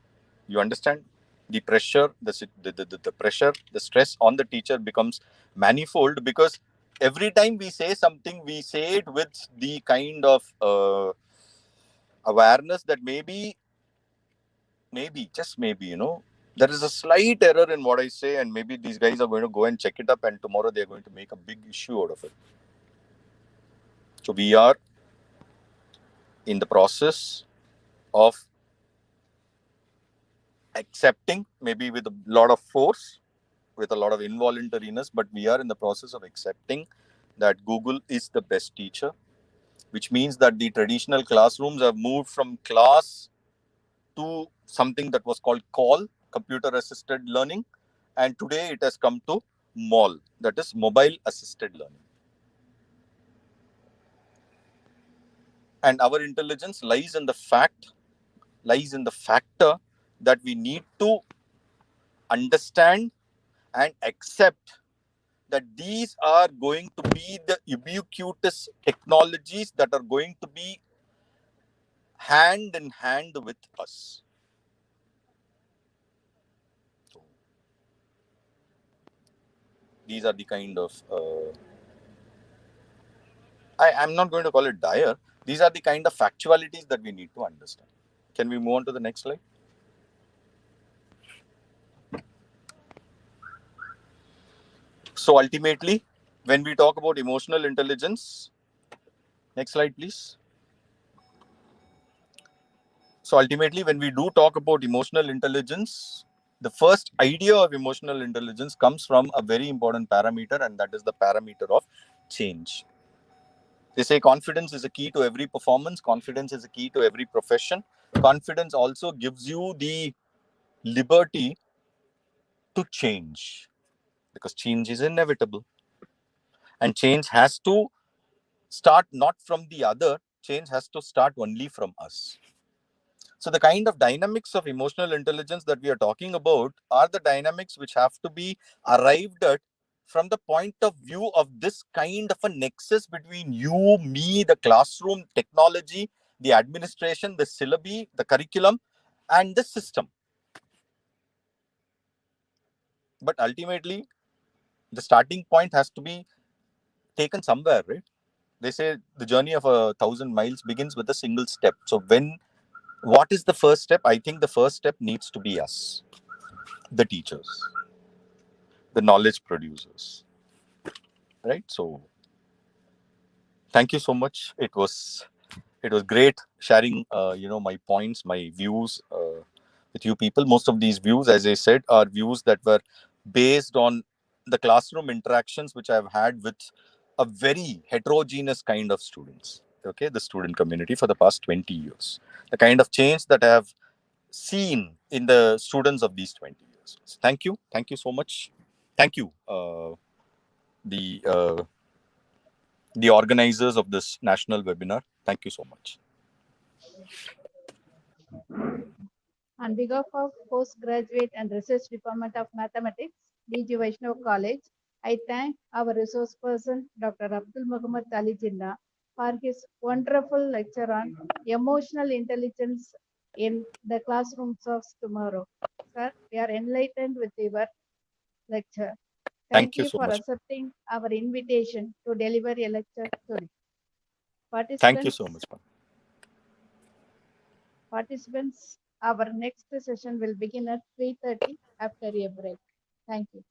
you understand the pressure, the pressure, the stress on the teacher becomes manifold, because every time we say something, we say it with the kind of awareness that maybe, just maybe, there is a slight error in what I say, and maybe these guys are going to go and check it up, and tomorrow they are going to make a big issue out of it. So we are in the process of accepting, maybe with a lot of force, with a lot of involuntariness, but we are in the process of accepting that Google is the best teacher, which means that the traditional classrooms have moved from class to something that was called CALL, computer assisted learning, and today it has come to MAL, that is mobile assisted learning. And our intelligence lies in the factor that we need to understand and accept that these are going to be the ubiquitous technologies that are going to be hand in hand with us. So these are the kind of I'm not going to call it dire. These are the kind of factualities that we need to understand. Can we move on to the next slide? So ultimately, when we talk about emotional intelligence, next slide, please. So ultimately, when we do talk about emotional intelligence, the first idea of emotional intelligence comes from a very important parameter, and that is the parameter of change. They say confidence is a key to every performance. Confidence is a key to every profession. Confidence also gives you the liberty to change, because change is inevitable. And change has to start not from the other, change has to start only from us. So the kind of dynamics of emotional intelligence that we are talking about are the dynamics which have to be arrived at from the point of view of this kind of a nexus between you, me, the classroom, technology, the administration, the syllabi, the curriculum, and the system. But ultimately, the starting point has to be taken somewhere, right? They say the journey of 1,000 miles begins with a single step. So what is the first step? I think the first step needs to be us, the teachers, the knowledge producers, right? So thank you so much. It was great sharing my points, my views with you people. Most of these views, as I said, are views that were based on the classroom interactions which I've had with a very heterogeneous kind of students, okay, the student community for the past 20 years, the kind of change that I have seen in the students of these 20 years. So thank you so much. Thank you, the organizers of this national webinar. Thank you so much. On behalf of Postgraduate and Research Department of Mathematics, DG Vaishnav College, I thank our resource person, Dr. Abdul Muhammad Ali Jinnah, for his wonderful lecture on emotional intelligence in the classrooms of tomorrow. Sir, we are enlightened with your lecture. Thank You you so for much. accepting our invitation to deliver a lecture today. Thank you so much. Participants, our next session will begin at 3:30 after a break. Thank you.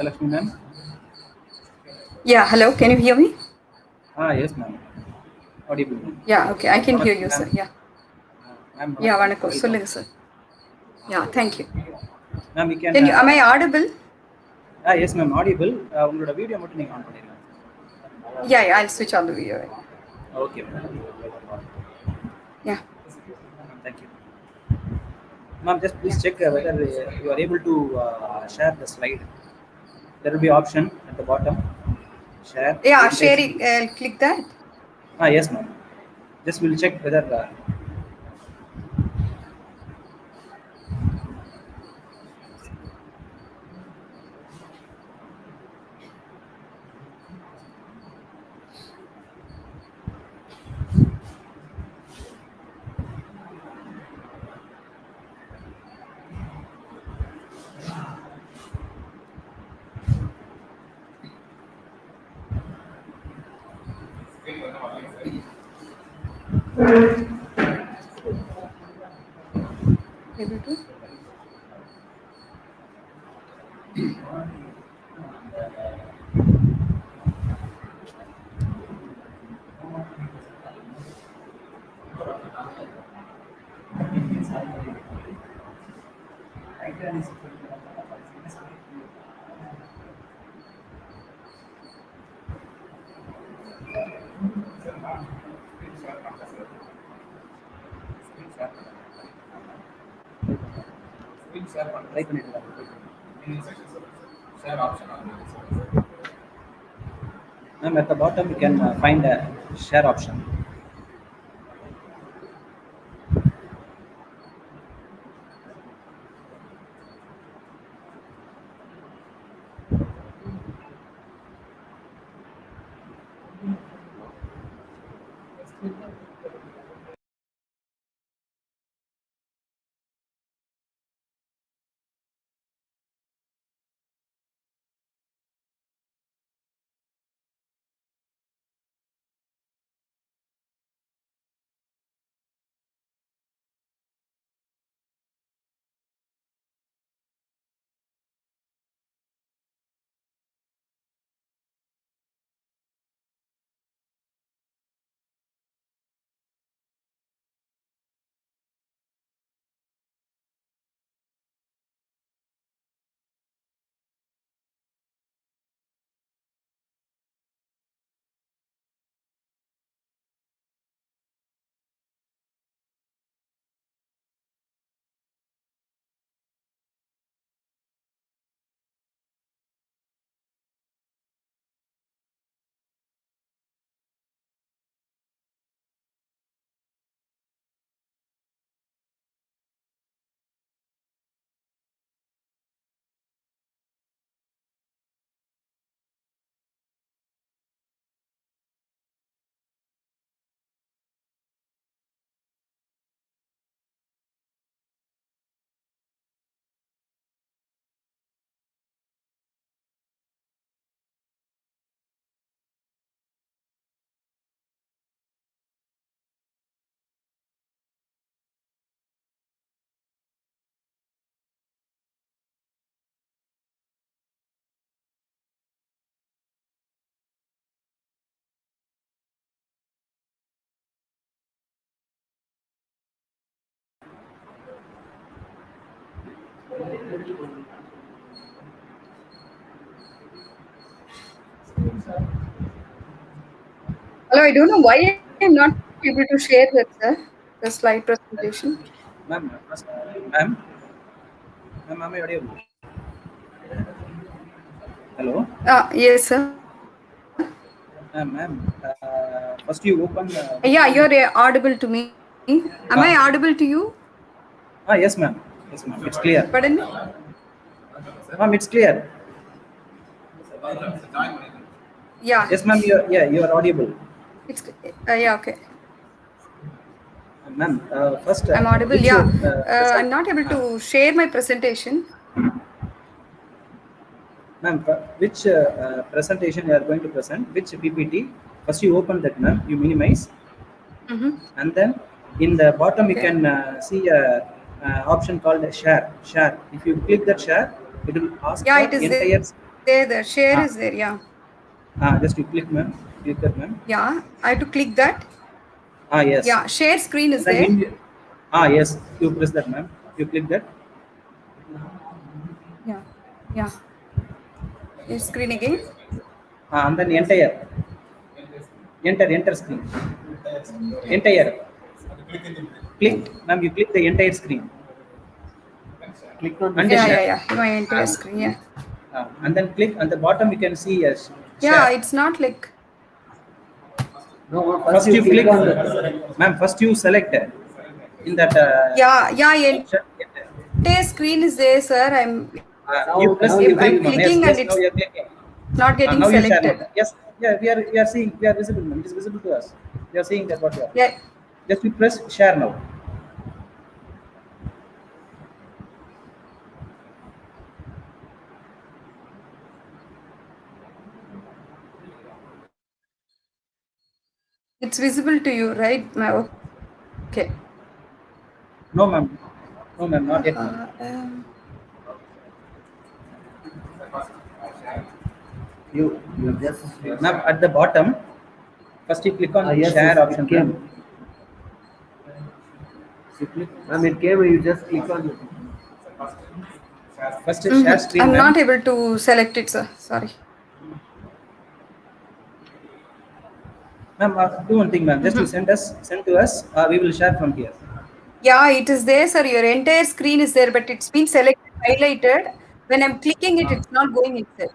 Lakshmi ma'am. Yeah, hello, can you hear me? Yes ma'am. Audible. Yeah, okay, I can hear you, sir. Yeah. Ma'am. Yeah, vanakkam. Solunga, sir. Yeah, thank you. Ma'am, we can. Can you? Am I audible? Yes ma'am, audible. உங்களோட video மட்டும் நீங்க on பண்ணிருங்க. Yeah, I'll switch on the video. Okay ma'am. Yeah. Thank you. Ma'am, just please check whether you are able to share the slide. There will be option at the bottom. Share. Yeah, sharing. I'll click that. Yes ma'am. Just we'll check whether. Able to? Try பண்ணிட்டு Ma'am, at the bottom you can find a share option. Hello, I don't know why I'm not able to share that, sir. The slide presentation. Ma'am, am I audible? Hello. Yes, sir. Ma'am, first you open. Yeah, you're audible to me. Am I audible to you? Yes, ma'am. Yes, ma'am. It's clear. Pardon me? Ma'am, it's clear. Yeah. Yes, ma'am. You are audible. It's yeah, okay. Ma'am, first. I'm audible. Yeah. I'm not able to share my presentation. Ma'am, which presentation you are going to present? Which PPT? First, you open that, ma'am. You minimize, and then in the bottom you can see a option called share. Share. If you click that share, it will ask Yeah, for it is entire. There, the share is there. Yeah. Just you click, ma'am. Click that, ma'am. Yeah. I have to click that. Yes. Yeah. Share screen is Then there. yes. You press that, ma'am. You click that. Yeah. Yeah. Share screen again. And then enter screen. Entire. Click, ma'am. You click the entire screen. Click on Yeah. My entire screen. Yeah. And then click on the bottom. You can see a Yeah. share. It's not like. No, first you click on the, ma'am. First you select in that. Yeah. Entire screen is there, sir. You press. You click, ma'am. clicking Yes. and Now it's you are clicking. not getting Now you share. selected. Ma'am. Yes. Yeah. We are seeing. We are visible, ma'am. It is visible to us. We are seeing that what you are. Yeah. Just you press share now. It's visible to you, right? Okay. No, ma'am. No, ma'am. Not yet, ma'am. You just, ma'am, at the bottom. First you click on share option. Ma'am. You click. Ma'am, it came. You just click on it. First share screen. I'm ma'am. not able to select it, sir. Sorry. Ma'am, do one thing, ma'am. Just you send to us. We will share from here. Yeah, it is there, sir. Your entire screen is there, but it's been selected, highlighted. When I'm clicking it, it's not going itself.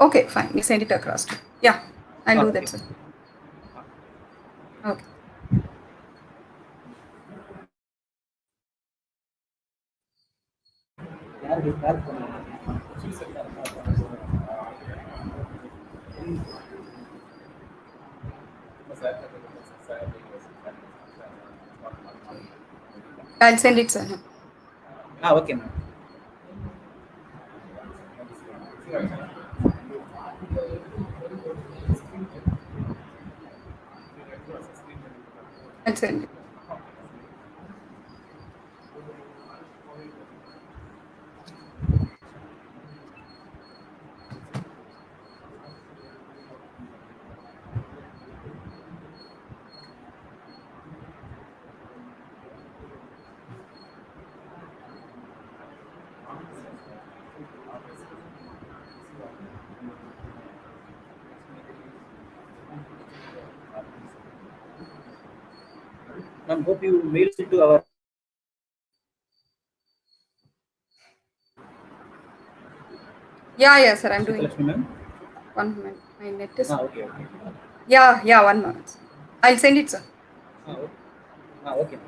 Okay, fine. You send it across. Yeah, I'll do that, sir. Okay. I'll send it, sir. Okay, ma'am. I'll send it. Ma'am, hope you mail to our. Yeah, sir. I'm doing it. Ma'am. 1 minute. My net is. Okay. Yeah. 1 minute. I'll send it, sir. Okay.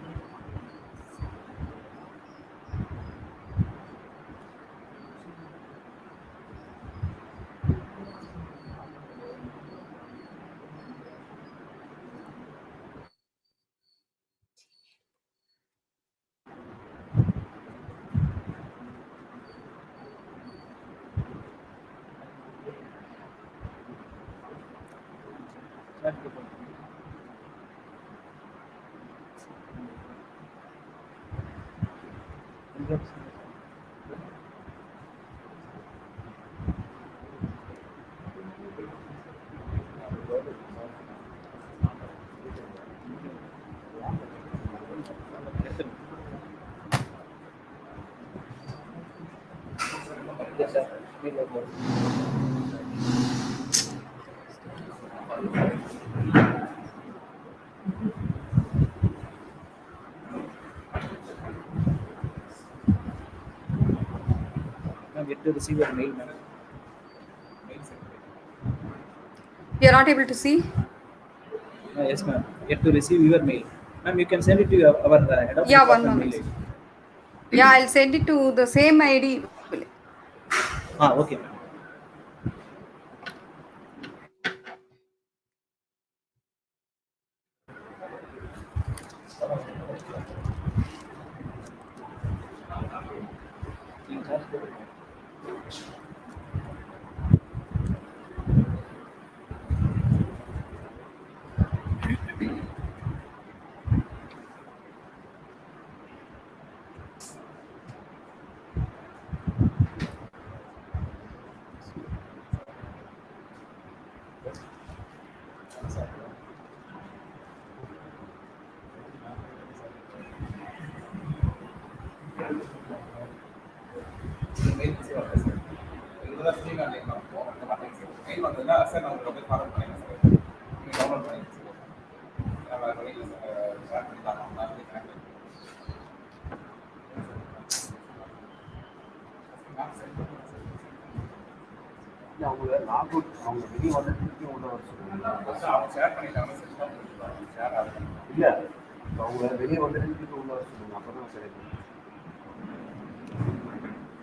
Ma'am, yet to receive your mail, ma'am. You're not able to see? Yes, ma'am. Yet to receive your mail. Ma'am, you can send it to our head of Yeah, department 1 mail moment. ID. Yeah, I'll send it to the same ID. Okay, ma'am.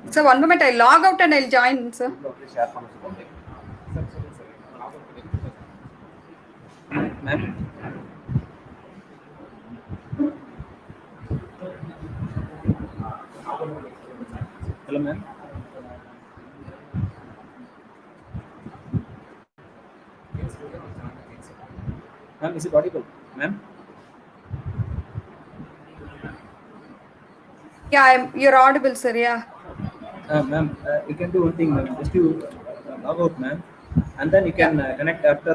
So one moment, I'll log out and I'll join, sir. Ma'am. Hello, ma'am. Ma'am, is it audible? Ma'am? Yeah, you're audible, sir. Yeah. Ma'am, you can do one thing, ma'am. Just you log out, ma'am, and then you can connect after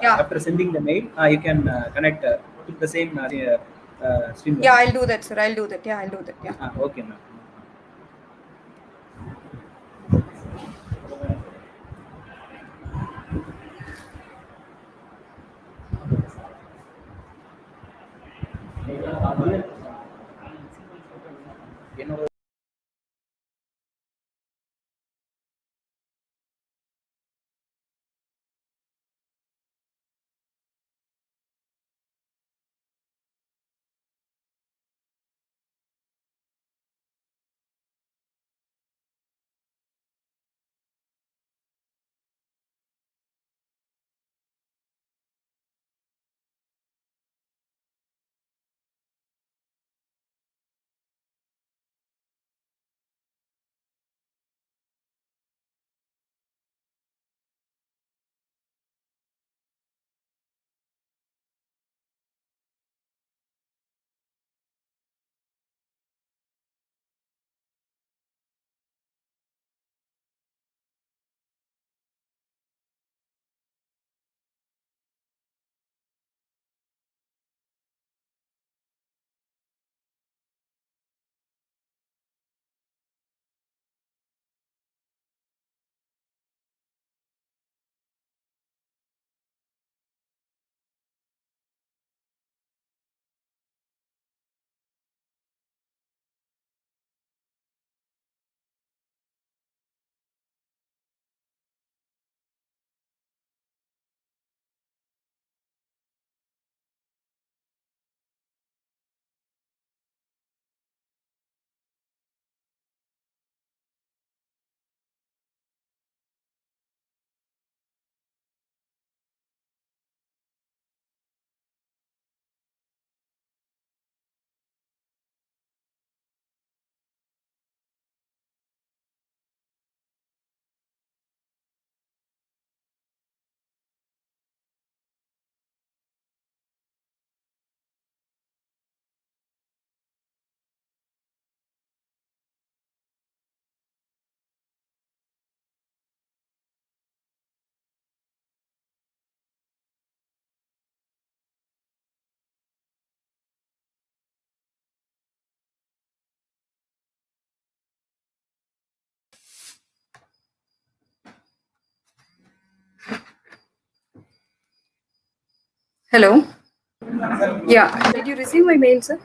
after sending the mail. You can connect to the same stream. Yeah, I'll do that, sir. I'll do that. Yeah, I'll do that. Yeah. Okay, ma'am. Hello. Yeah. Did you receive my mail, sir?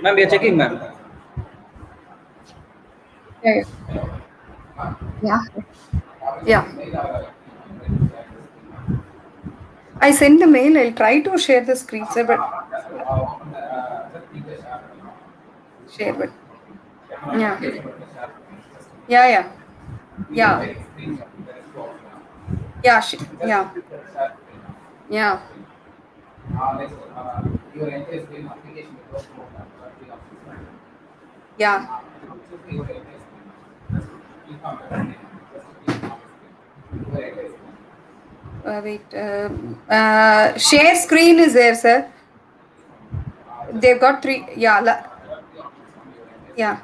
Ma'am, we are checking, ma'am. Yeah. Yeah. Yeah. I sent the mail. I'll try to share the screen, sir, but share, but yeah. Yeah, yeah. Yeah. Yeah, yeah. Yeah. Yeah. Wait. Share screen is there, sir. They've got 3. Yeah. Yeah.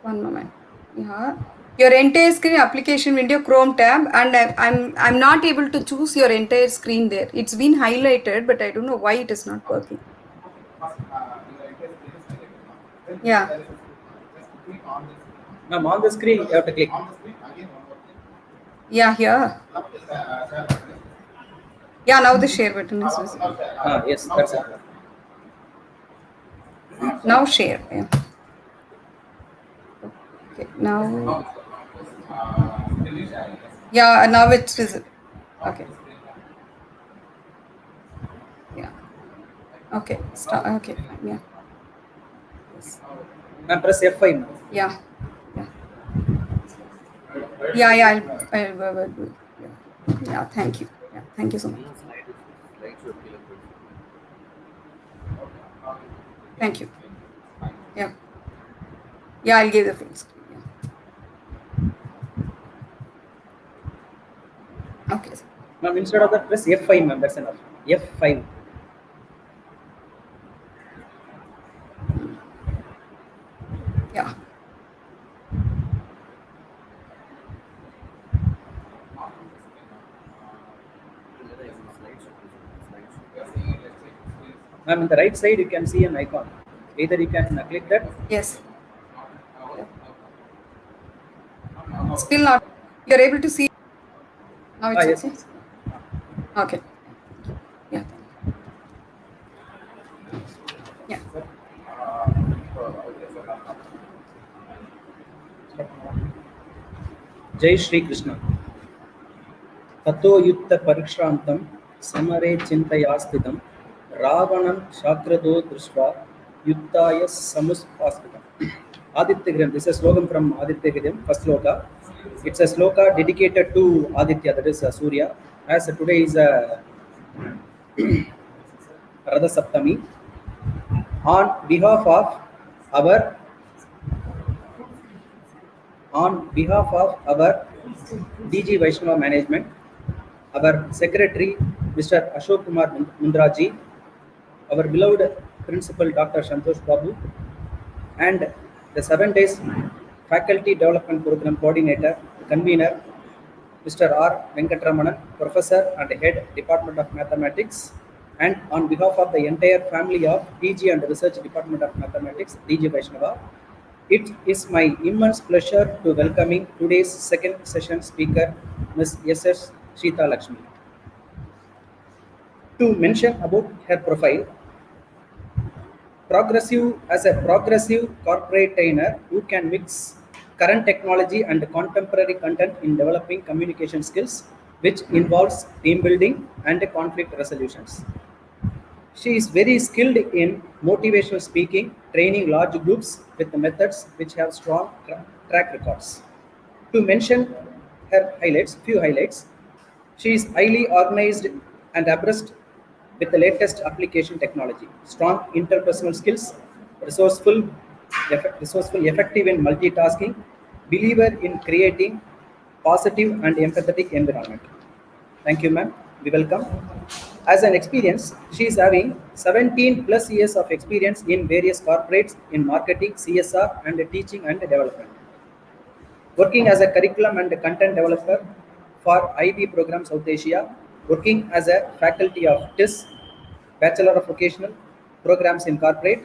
One moment. Yeah. Your entire screen application window Chrome tab, and I'm not able to choose your entire screen there. It's been highlighted, but I don't know why it is not working. Yeah. Ma'am, on the screen, you have to click. Yeah, here. Yeah, now the share button is visible. Yes, that's it. Now share. Yeah. Okay, now. Yeah, now it's visible. Okay. Yeah. Okay. Start. Okay. Fine. Yeah. Yes. Ma'am, press F5. Yeah. Yeah. Yeah. Yeah. I'll do it. Yeah. Thank you. Yeah. Thank you so much. Thank you. Yeah. Yeah. I'll give the full screen. Yeah. Okay. Ma'am, instead of that, press F5, ma'am. That's enough. F5. Yeah. Ma'am, on the right side, you can see an icon. Either you can click that. Yes. Still not. You're able to see. Now it's Yes. okay. Okay. Yeah. Yeah. Jai Shri Krishna. Tato yutta parikshrantam samare chintayasthitam Ravanam shakrado drishva yuttaya samuspaspitam. Aditya Hridayam. This is a slogan from Aditya Hridayam, first sloka. It's a sloka dedicated to Aditya, that is Surya. As today is Radha Saptami. On behalf of our DG Vaishnava management, our secretary Mr. Ashok Kumar Mundraji, our beloved principal Dr. Santosh Babu, and the 7 days faculty development program coordinator, convener Mr. R. Venkatramanan, professor and head Department of Mathematics, and on behalf of the entire family of PG and Research Department of Mathematics, DG Vaishnava, it is my immense pleasure to welcoming today's second session speaker, Ms. S.S. Sita Lakshmi. To mention about her profile, as a progressive corporate trainer who can mix current technology and contemporary content in developing communication skills, which involves team building and conflict resolutions. She is very skilled in motivational speaking, training large groups with methods which have strong track records. To mention her few highlights, she is highly organized and abreast with the latest application technology, strong interpersonal skills, resourceful, effective in multitasking, believer in creating positive and empathetic environment. Thank you, ma'am. We welcome. As an experience, she is having 17 plus years of experience in various corporates in marketing, CSR, and teaching and development. Working as a curriculum and content developer for IB program South Asia, working as a faculty of TIS, Bachelor of Vocational Programs in Corporate,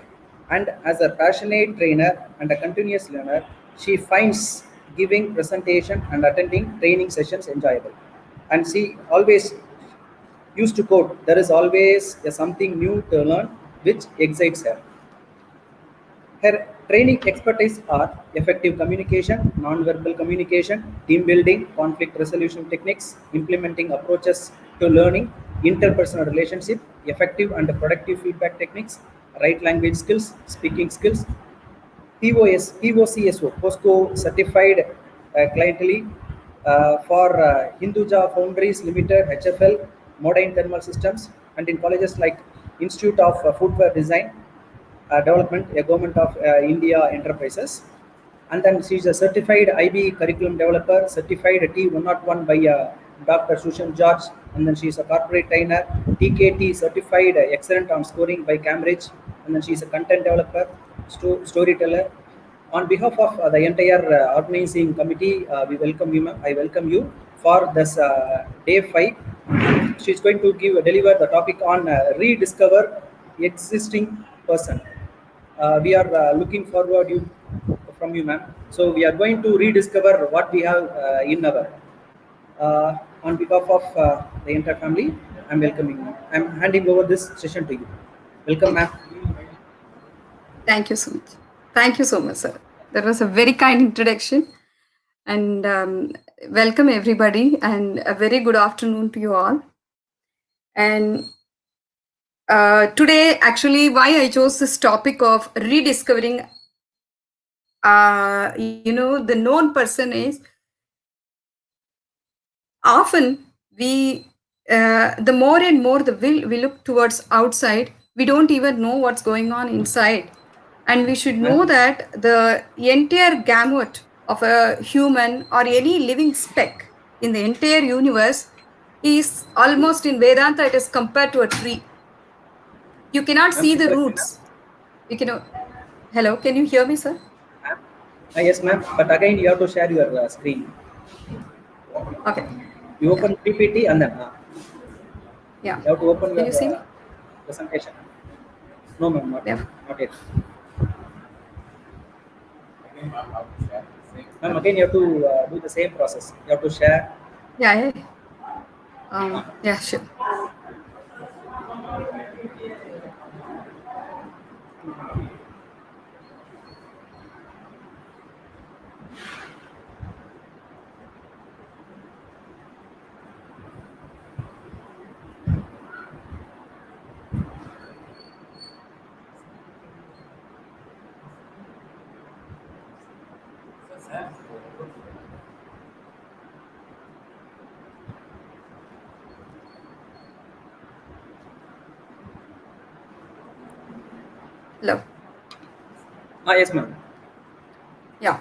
and as a passionate trainer and a continuous learner, she finds giving presentation and attending training sessions enjoyable. And she always used to quote, "There is always something new to learn," which excites her. Her training expertise are effective communication, non-verbal communication, team building, conflict resolution techniques, implementing approaches to learning, interpersonal relationship, effective and productive feedback techniques, right language skills, speaking skills, POCSO, POSCO certified clientele for Hinduja Foundries Limited, HFL, Modern Thermal Systems, and in colleges like Institute of Footwear Design, Development, a Government of India Enterprises. And then she is a certified IB curriculum developer, certified T101 by Dr. Sushan George, and then she is a corporate trainer, TKT certified excellent on scoring by Cambridge, and then she is a content developer, storyteller, On behalf of the entire organizing committee, we welcome you, ma'am. I welcome you for this day 5. She's going to deliver the topic on rediscover existing person. We are looking forward from you, ma'am. So we are going to rediscover what we have in our. On behalf of the entire family, I'm welcoming you. I'm handing over this session to you. Welcome, ma'am. Thank you so much. Thank you so much, sir. That was a very kind introduction. And welcome everybody, and a very good afternoon to you all. And today, actually, why I chose this topic of rediscovering, the known person is often the more and more we look towards outside, we don't even know what's going on inside. And we should know that the entire gamut of a human or any living speck in the entire universe is almost in Vedanta, it is compared to a tree. You cannot see the roots. You cannot. Hello, can you hear me, sir? Yes, ma'am. But again, you have to share your screen. Okay. You open PPT and then yeah. You have to open can your you see me? Presentation. No, ma'am, not yet. Ma'am, again, you have to do the same process. You have to share. Yeah. Sure. Hello. Yes, ma'am. Yeah.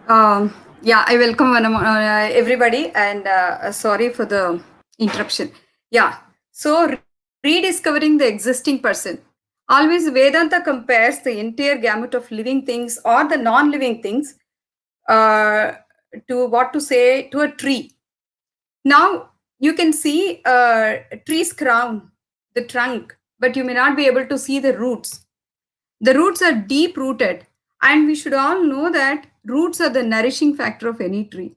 I welcome everybody, and sorry for the interruption. Yeah. So rediscovering the existing person. Always Vedanta compares the entire gamut of living things or the non-living things to a tree. Now you can see a tree's crown, the trunk, but you may not be able to see the roots. The roots are deep rooted, and we should all know that roots are the nourishing factor of any tree.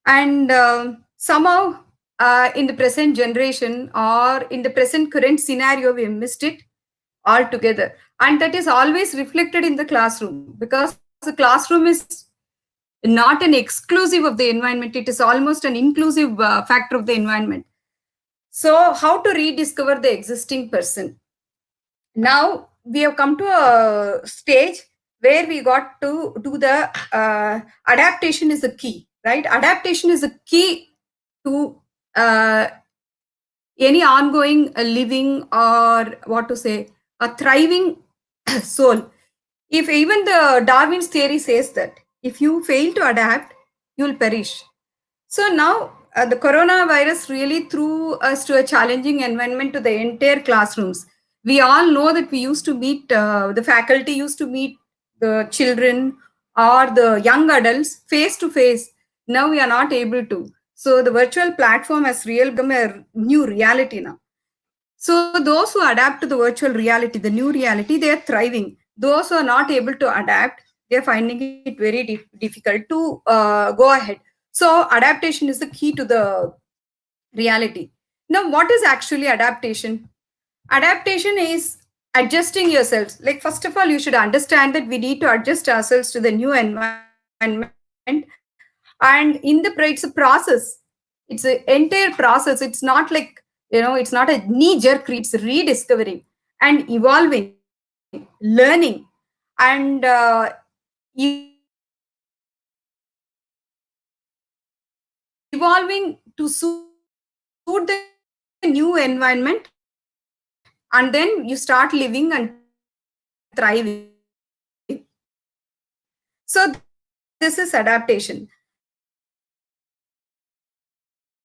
And somehow in the present generation or in the present current scenario, we missed it altogether. And that is always reflected in the classroom, because the classroom is not an exclusive of the environment. It is almost an inclusive factor of the environment. So how to rediscover the existing person? Now we have come to a stage where we got to do the adaptation is the key, right? Adaptation is the key to any ongoing living, or a thriving soul. If even the Darwin's theory says that if you fail to adapt, you will perish. So now the coronavirus really threw us to a challenging environment to the entire classrooms. We all know that we used to meet, the faculty used to meet the children or the young adults face to face. Now we are not able to. So the virtual platform has really become a new reality now. So those who adapt to the virtual reality, the new reality, they are thriving. Those who are not able to adapt, they are finding it very difficult to go ahead. So adaptation is the key to the reality. Now, what is actually adaptation? Adaptation is adjusting yourselves. Like, first of all, you should understand that we need to adjust ourselves to the new environment. And it's a process. It's an entire process. It's not like, it's not a knee-jerk, it's rediscovering and evolving, learning, and evolving to suit the new environment, and then you start living and thriving. So this is adaptation.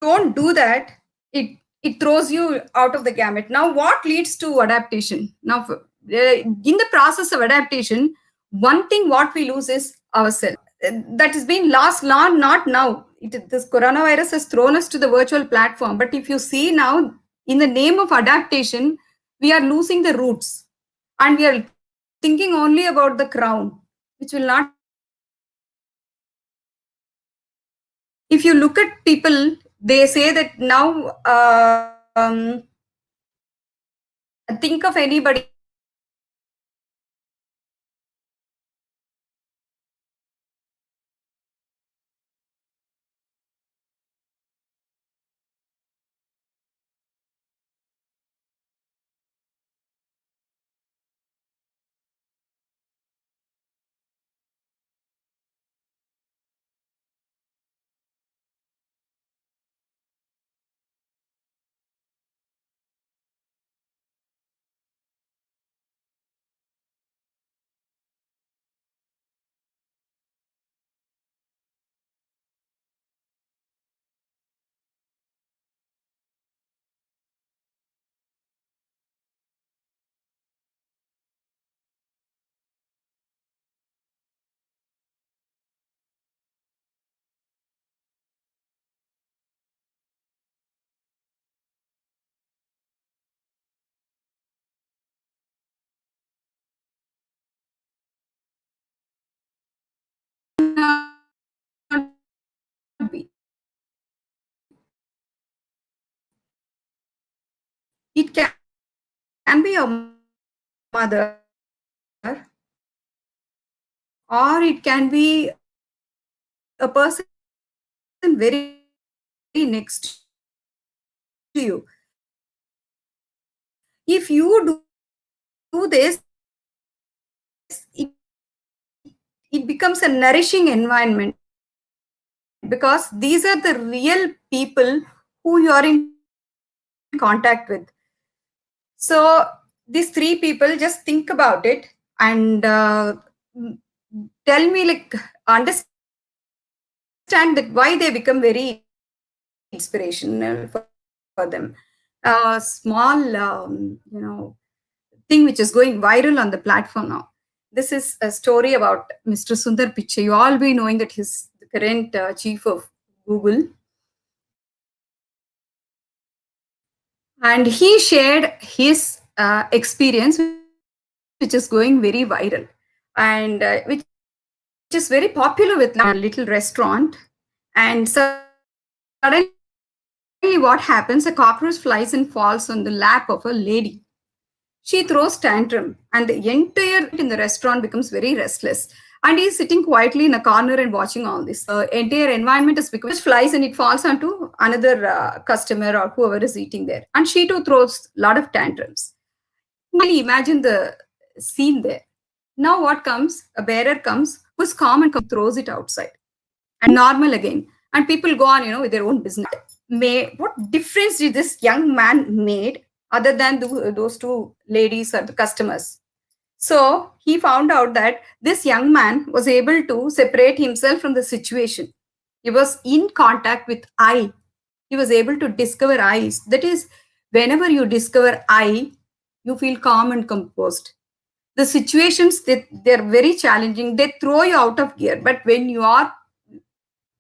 Don't do that, it throws you out of the gamut. Now what leads to adaptation? Now in the process of adaptation, one thing what we lose is ourselves. That has been lost, not now. This coronavirus has thrown us to the virtual platform. But if you see now, in the name of adaptation, we are losing the roots. And we are thinking only about the crown, which will not help us. If you look at people, they say that now, think of anybody be. It can be your mother, or it can be a person very next to you. If you do this, it becomes a nourishing environment, because these are the real people who you are in contact with. So these three people, just think about it and tell me, like, understand that why they become very inspirational for them. A small, thing which is going viral on the platform now. This is a story about Mr. Sundar Pichai. You all be knowing that he's the current chief of Google. And he shared his experience, which is going very viral, and which is very popular with a little restaurant. And suddenly what happens, a cockroach flies and falls on the lap of a lady. She throws tantrum, and the entire in the restaurant becomes very restless. And he's sitting quietly in a corner and watching all this. The entire environment is becoming flies, and it falls onto another customer or whoever is eating there. And she too throws a lot of tantrums. Really imagine the scene there. Now what comes? A bearer comes who's calm and throws it outside. And normal again. And people go on, with their own business. What difference did this young man made other than those two ladies or the customers? So he found out that this young man was able to separate himself from the situation. He was in contact with I. He was able to discover I's. That is, whenever you discover I, you feel calm and composed. The situations, they're very challenging. They throw you out of gear. But when you are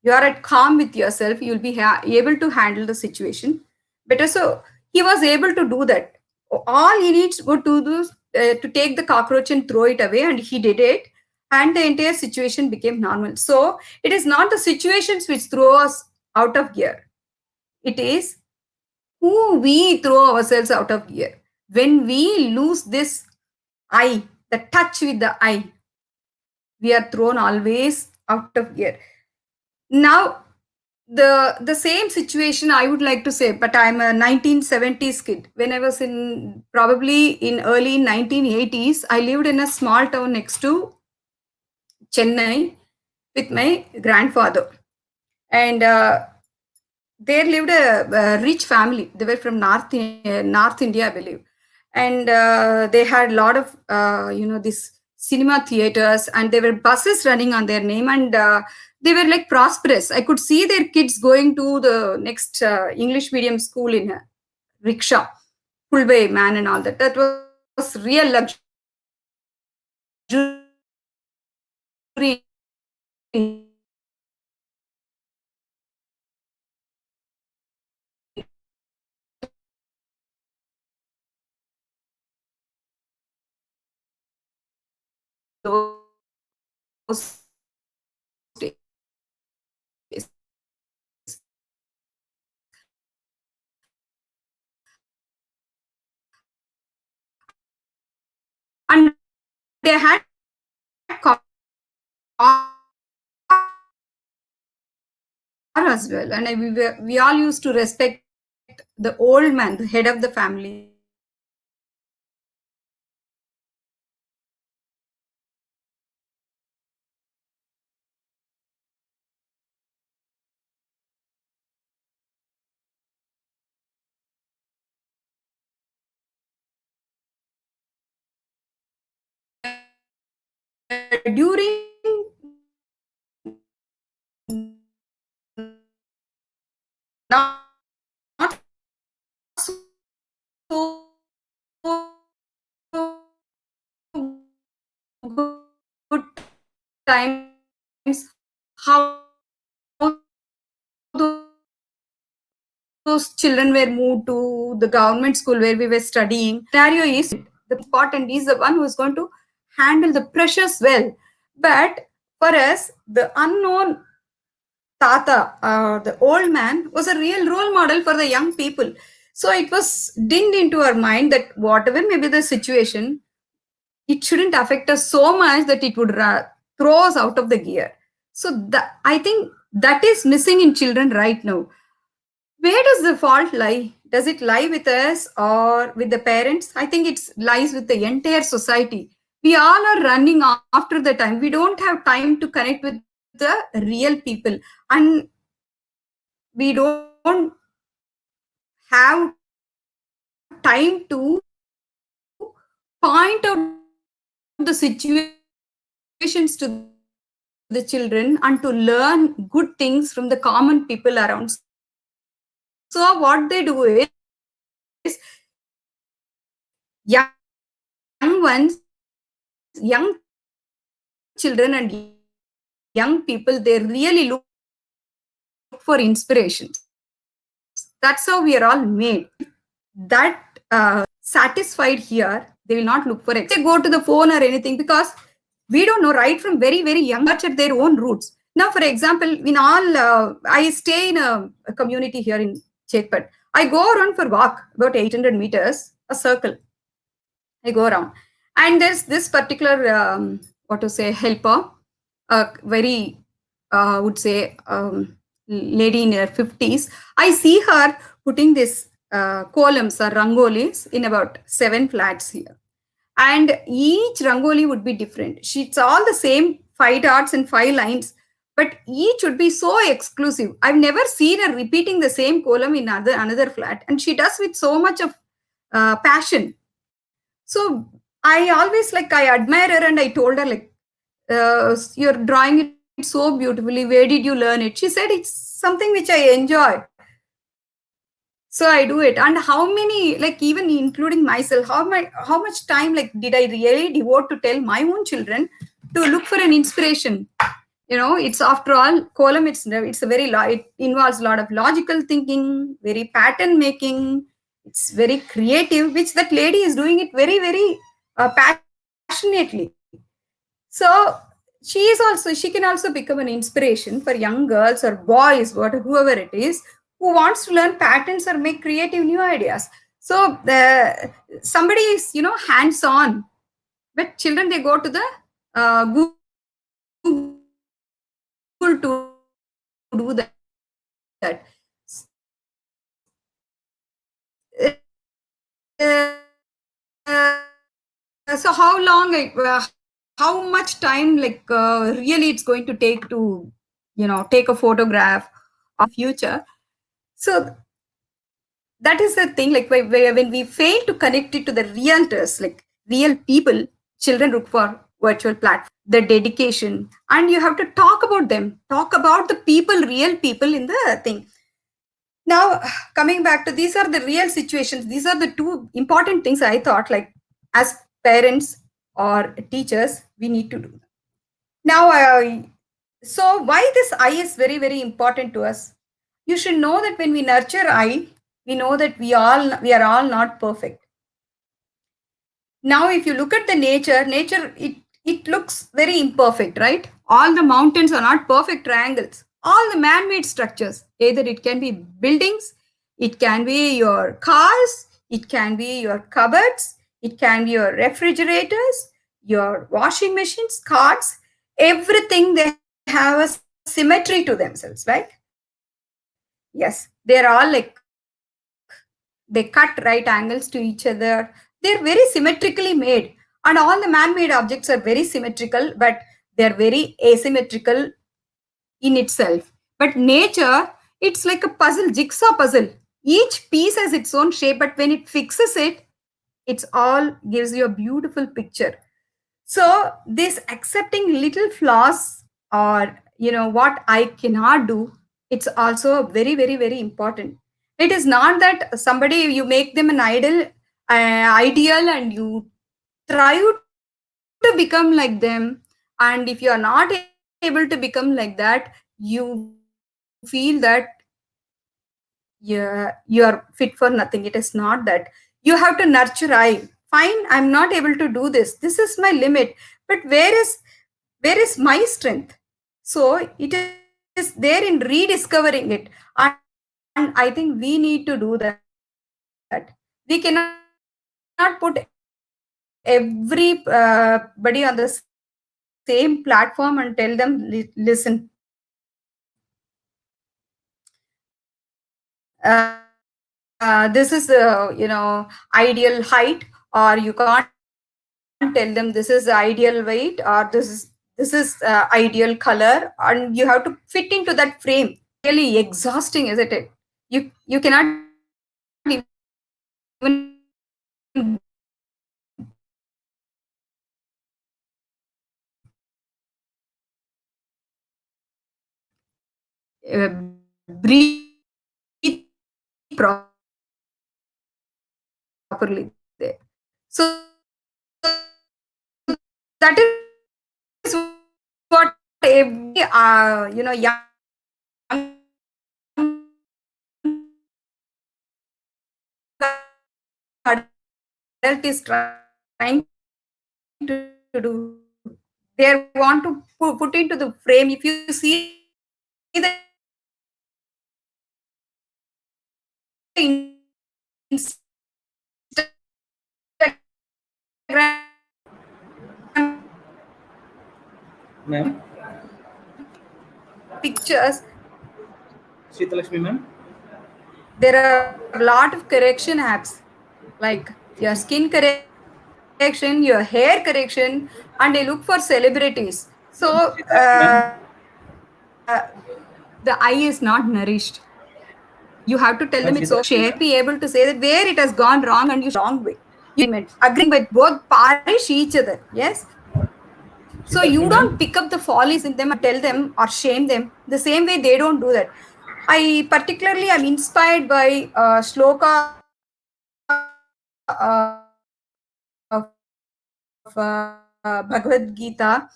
at calm with yourself, you'll be able to handle the situation better. So he was able to do that. All he needs to do to take the cockroach and throw it away, and he did it, and the entire situation became normal. So it is not the situations which throw us out of gear. It is who we throw ourselves out of gear. When we lose this I, the touch with the I, we are thrown always out of gear. Now, the same situation I would like to say, but I'm a 1970s kid. When I was probably in early 1980s, I lived in a small town next to Chennai with my grandfather. And there lived a rich family. They were from North India, I believe. And they had a lot of, these cinema theaters, and there were buses running on their name, and they were like prosperous. I could see their kids going to the next English medium school in a rickshaw, full way man and all that. That was real luxury those days. And they had car as well, and we all used to respect the old man, the head of the family. During not so good times, how those children were moved to the government school where we were studying. Scenario is the important is the one who is going to handle the pressures well. But for us, the unknown Tata, the old man, was a real role model for the young people. So it was dinged into our mind that whatever may be the situation, it shouldn't affect us so much that it would throw us out of the gear. So I think that is missing in children right now. Where does the fault lie? Does it lie with us or with the parents? I think it lies with the entire society. We all are running after the time. We don't have time to connect with the real people, and we don't have time to point out the situations to the children and to learn good things from the common people around. So what they do is young ones, young children and young people, they really look for inspirations. That's how we are all made. That satisfied here, they will not look for it. They go to the phone or anything because we don't know right from very, very young at their own roots. Now, for example, in all, I stay in a community here in Chetpat. I go around for walk about 800 meters, a circle. I go around. And there's this particular, helper, a very, would say, lady in her 50s. I see her putting this columns or rangolis in about 7 flats here. And each rangoli would be different. It's all the same 5 dots and 5 lines, but each would be so exclusive. I've never seen her repeating the same column in another flat. And she does with so much of passion. So I always I admire her, and I told her you're drawing it so beautifully. Where did you learn it? She said it's something which I enjoy. So I do it. And how many, even including myself, how much time did I really devote to tell my own children to look for an inspiration? It's after all column. It's a very it involves a lot of logical thinking, very pattern making. It's very creative, which that lady is doing it very, very passionately. So she can also become an inspiration for young girls or boys, whoever it is, who wants to learn patterns or make creative new ideas. So somebody is, hands-on, but children, they go to the Google to do that. So how much time really it's going to take to take a photograph of future? So that is the thing, when we fail to connect it to the realtors, real people, children look for virtual platform, the dedication, and you have to talk about them, talk about the people, real people in the thing. Now, coming back to, these are the real situations. These are the 2 important things I thought, as parents or teachers, we need to do. Now, so why this eye is very, very important to us? You should know that when we nurture eye, we know that we are all not perfect. Now, if you look at the nature, it looks very imperfect, right? All the mountains are not perfect triangles. All the man-made structures, either it can be buildings, it can be your cars, it can be your cupboards, it can be your refrigerators, your washing machines, carts, everything they have a symmetry to themselves, right? Yes, they're all like, they cut right angles to each other. They're very symmetrically made. And all the man-made objects are very symmetrical, but they're very asymmetrical in itself. But nature, it's like a puzzle, jigsaw puzzle. Each piece has its own shape, but when it fixes it, it's all gives you a beautiful picture. So this accepting little flaws, or what I cannot do, it's also very, very, very important. It is not that somebody you make them an ideal and you try to become like them, and if you are not able to become like that, you feel that you are fit for nothing. It is not that. You have to nurture I. Fine, I'm not able to do this. This is my limit. But where is my strength? So it is there in rediscovering it. And I think we need to do that. We cannot put everybody on the same platform and tell them, listen, this is ideal height, or you can't tell them this is ideal weight, or this is ideal color, and you have to fit into that frame. Really exhausting, isn't it? You cannot even breathe properly there. So that is what every young adult is trying to do. They want to put into the frame. If you see the Ma'am, pictures, Shritalakshmi ma'am. there are a lot of correction apps like your skin correction, your hair correction, and they look for celebrities. So Shritalakshmi ma'am. the eye is not nourished. You have to tell them Ma'am, it's okay. Shritalakshmi Be ma'am. able to say that where it has gone wrong and you should wrong way. Agreeing with both punish each other. Yes. So Shritalakshmi you don't ma'am. pick up the follies in them and tell them or shame them the same way they don't do that. I particularly am inspired by shloka of Bhagavad Gita,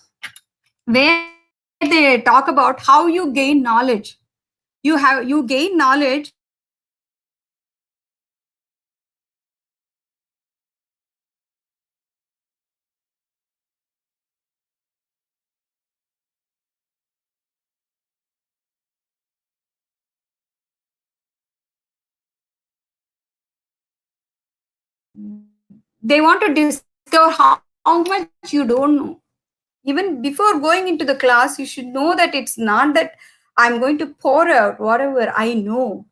where they talk about how you gain knowledge. You gain knowledge they want to discover how much you don't know. Even before going into the class, you should know that it's not that I'm going to pour out whatever I know.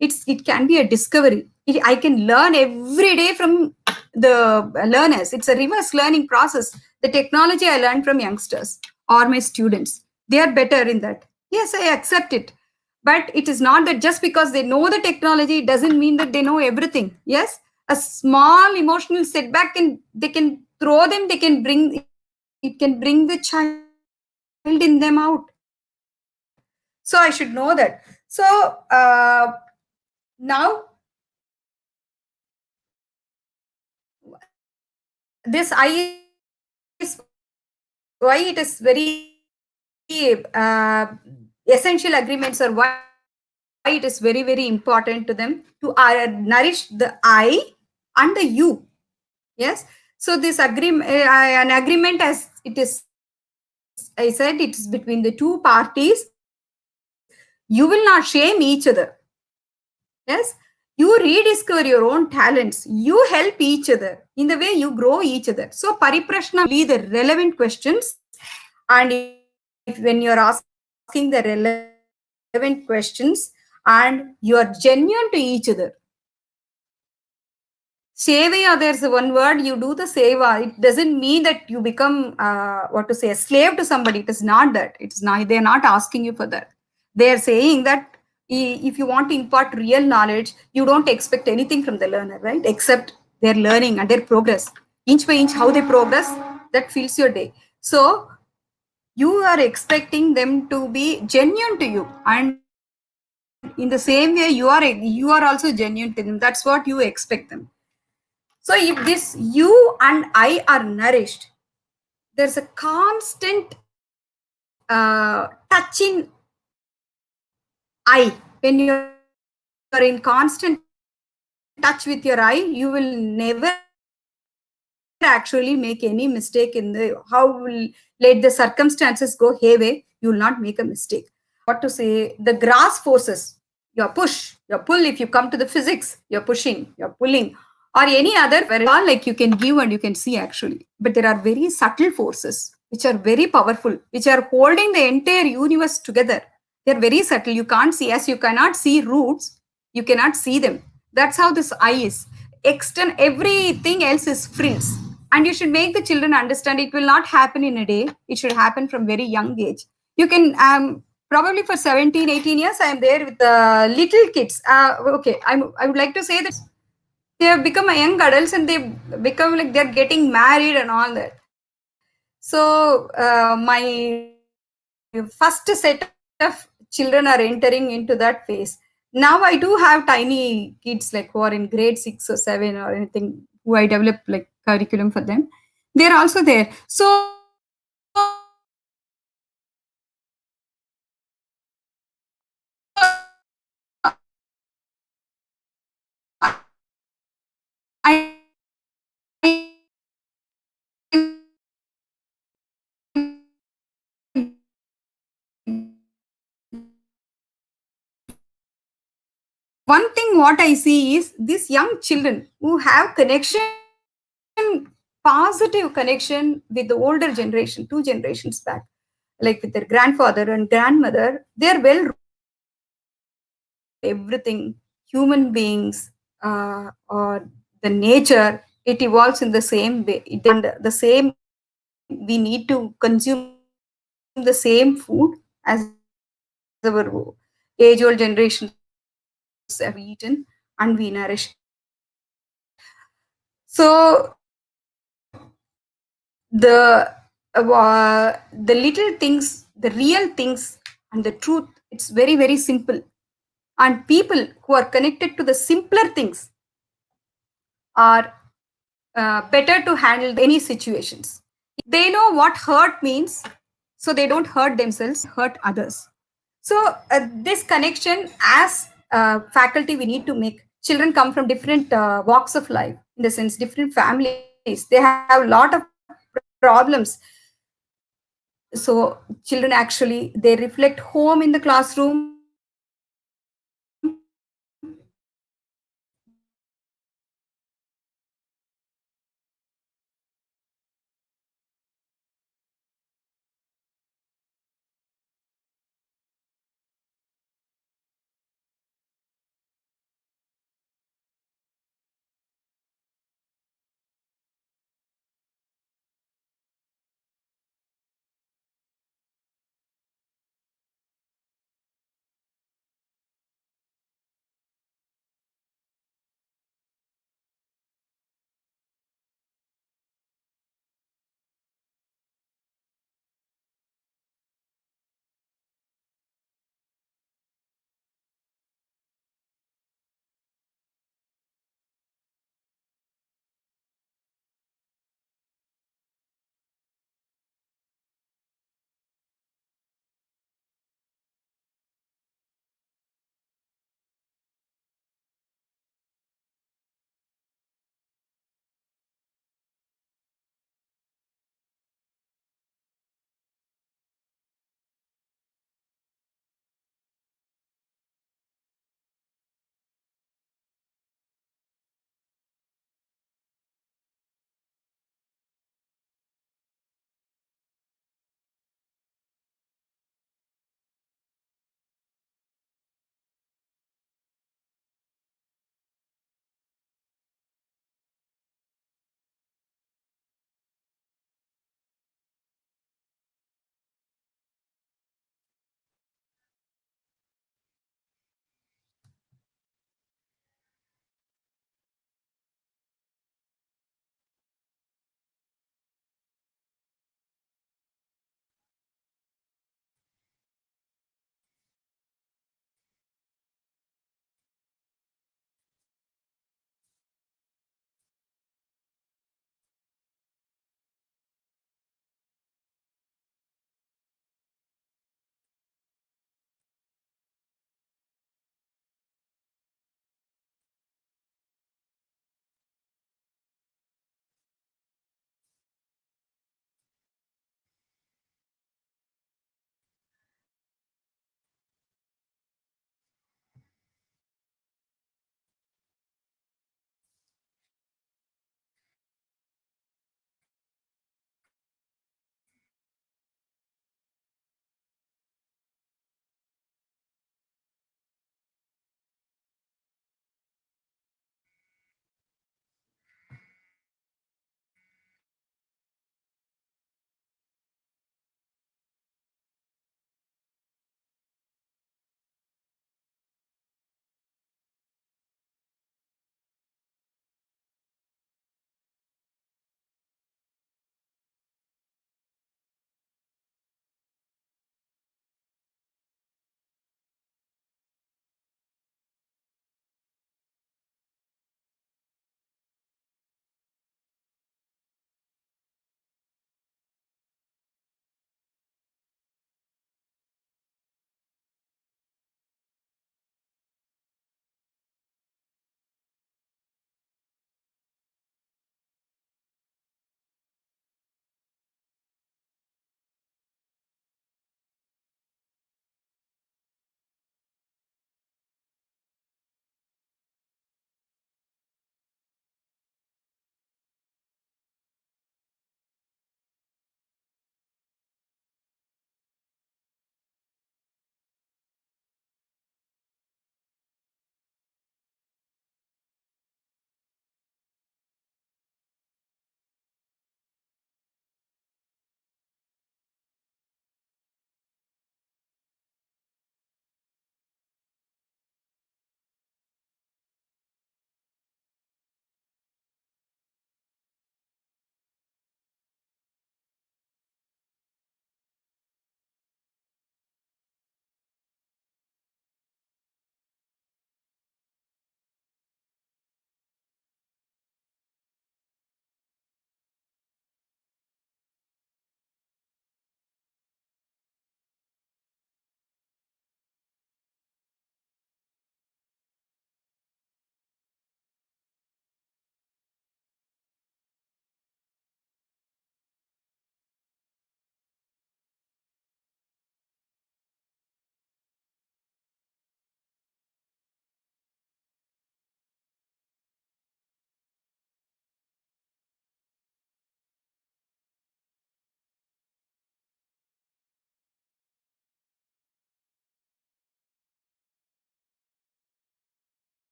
It can be a discovery. I can learn every day from the learners. It's a reverse learning process. The technology I learned from youngsters or my students, they are better in that. Yes, I accept it. But it is not that just because they know the technology doesn't mean that they know everything. Yes, a small emotional setback can they can throw them. They can bring it can bring the child in them out. So I should know that. So now this eye is why it is very important. uh, essential agreements, or why it is very, very important to them to nourish the I and the you. Yes. So this agreement, an agreement, as it is, I said, it is between the two parties. You will not shame each other. Yes. You rediscover your own talents. You help each other. In the way you grow each other. So pariprashna will be the relevant questions. And when you're asking the relevant questions and you are genuine to each other. Sevaya, there's one word, you do the seva. It doesn't mean that you become, a slave to somebody. It is not that. It's not, they're not asking you for that. They're saying that if you want to impart real knowledge, you don't expect anything from the learner, right? Except their learning and their progress. Inch by inch, how they progress, that fills your day. So you are expecting them to be genuine to you. And in the same way, you are also genuine to them. That's what you expect them. So if this you and I are nourished, there's a constant touching eye. When you're in constant touch with your eye, you will never actually make any mistake in the how will let the circumstances go hayway. You will not make a mistake. The grass forces, your push, your pull. If you come to the physics, you're pushing, you're pulling, or any other, where all like you can give and you can see actually. But there are very subtle forces which are very powerful, which are holding the entire universe together. They're very subtle. You can't see, as you cannot see roots, you cannot see them. That's how this eye is. Extend everything else is frills. And you should make the children understand it will not happen in a day. It should happen from very young age. You can probably for 17, 18 years, I am there with the little kids. I would like to say that they have become young adults and they become like they're getting married and all that. So my first set of children are entering into that phase. Now I do have tiny kids like who are in grade 6 or 7 or anything, who I develop like curriculum for them. They're also there. So I one thing what I see is these young children who have connection, positive connection with the older generation, 2 generations back, like with their grandfather and grandmother, they're well everything, human beings or the nature, it evolves in the same way. And the same, we need to consume the same food as our age-old generations have eaten, and we nourish. So the little things, the real things, and the truth, it's very, very simple. And people who are connected to the simpler things are better to handle any situations. They know what hurt means, so they don't hurt themselves, hurt others. So this connection, as faculty, we need to make. Children come from different walks of life, in the sense different families. They have a lot of problems. So children actually, they reflect home in the classroom.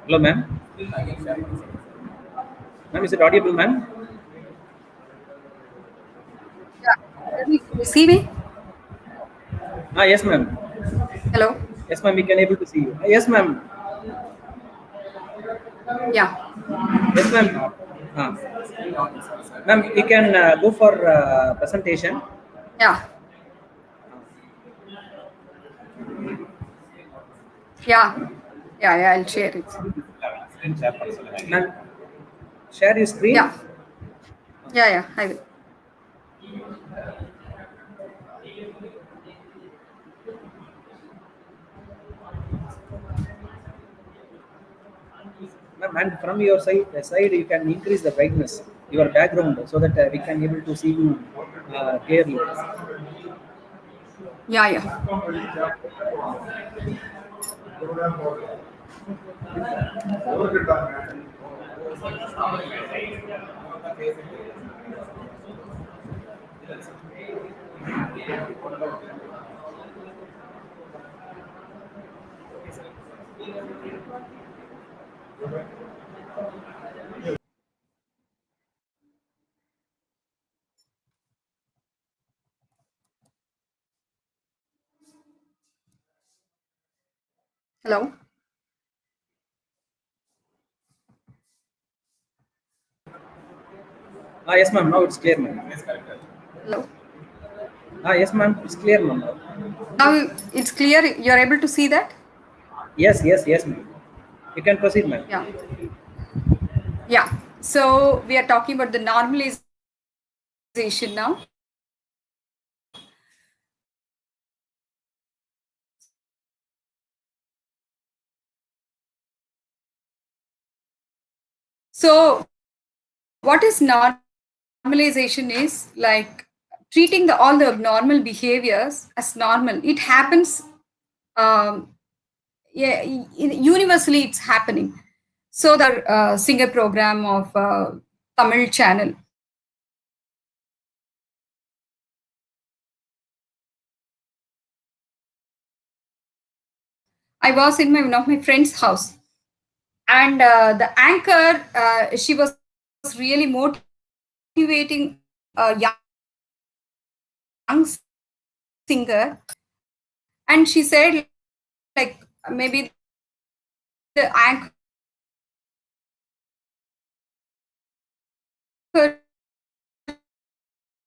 Hello, ma'am. Ma'am, is it audible, ma'am? See me? Yes, ma'am. Hello? Yes, ma'am. We can able to see you. Yes, ma'am. Yeah. Yes, ma'am. Ah. Ma'am, you can go for presentation. Yeah. Yeah. Yeah, I'll share it. Ma'am, share your screen. Yeah. Yeah, I will. Ma'am, and from your side, you can increase the brightness, your background, so that we can able to see you clearly. Yeah. Hello? Yes, ma'am. Now it's clear, ma'am. Hello? Yes, ma'am. It's clear, ma'am. Now it's clear. You're able to see that? Yes, ma'am. You can proceed, ma'am. Yeah. So we are talking about the normalization now. So what is normalization is like treating all the abnormal behaviors as normal. It happens universally, it's happening. So the singer program of Tamil channel. I was in one of my friend's house, and the anchor, she was really motivating a young singer, and she said, like, maybe the anchor,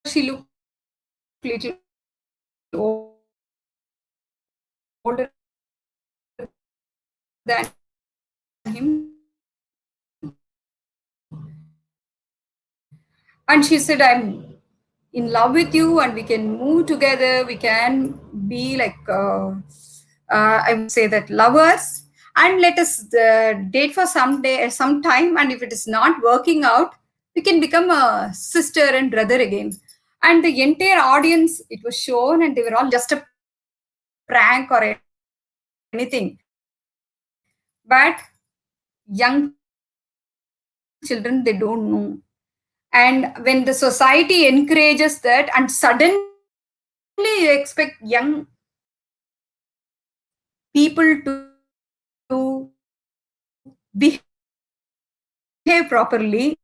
she looked little older than him, and she said, I'm in love with you and we can move together, we can be like I would say that lovers, and let us date for some time, and if it is not working out, we can become a sister and brother again. And the entire audience, it was shown, and they were all just a prank or anything, but young children, they don't know. And when the society encourages that, and suddenly you expect young people to behave properly,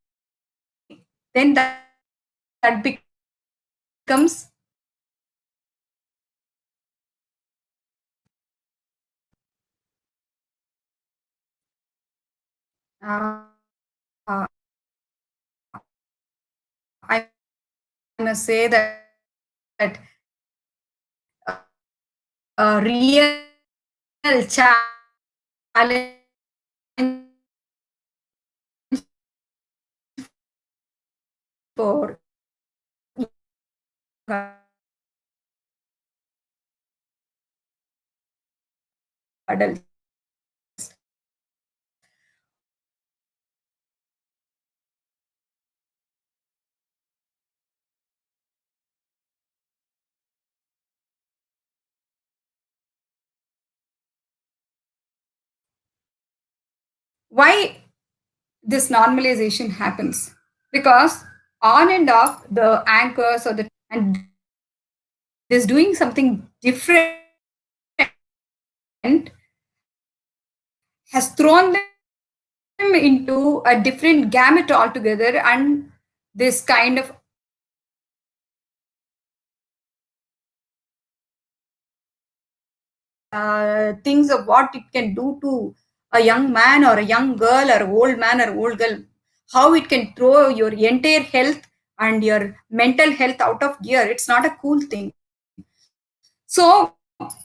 then that becomes uh, uh, I must say that a real challenge for adults. Why this normalization happens? Because on and off the anchors or the and there's doing something different has thrown them into a different gamut altogether, and this kind of things of what it can do to a young man or a young girl or old man or old girl, how it can throw your entire health and your mental health out of gear. It's not a cool thing. So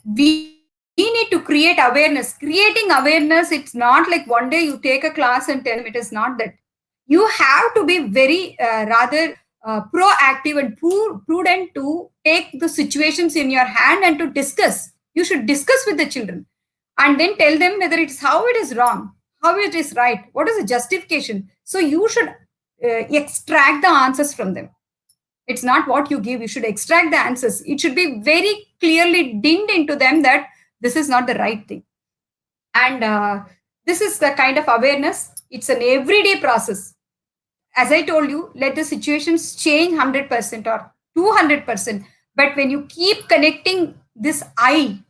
we need to create awareness. Creating awareness, it's not like one day you take a class and tell them. It is not that. You have to be very rather proactive and prudent to take the situations in your hand and to discuss. You should discuss with the children and then tell them whether it's how it is wrong, how it is right, what is the justification. So you should extract the answers from them. It's not what you give. You should extract the answers. It should be very clearly dinned into them that this is not the right thing. And this is the kind of awareness. It's an everyday process. As I told you, let the situations change 100% or 200%. But when you keep connecting this I,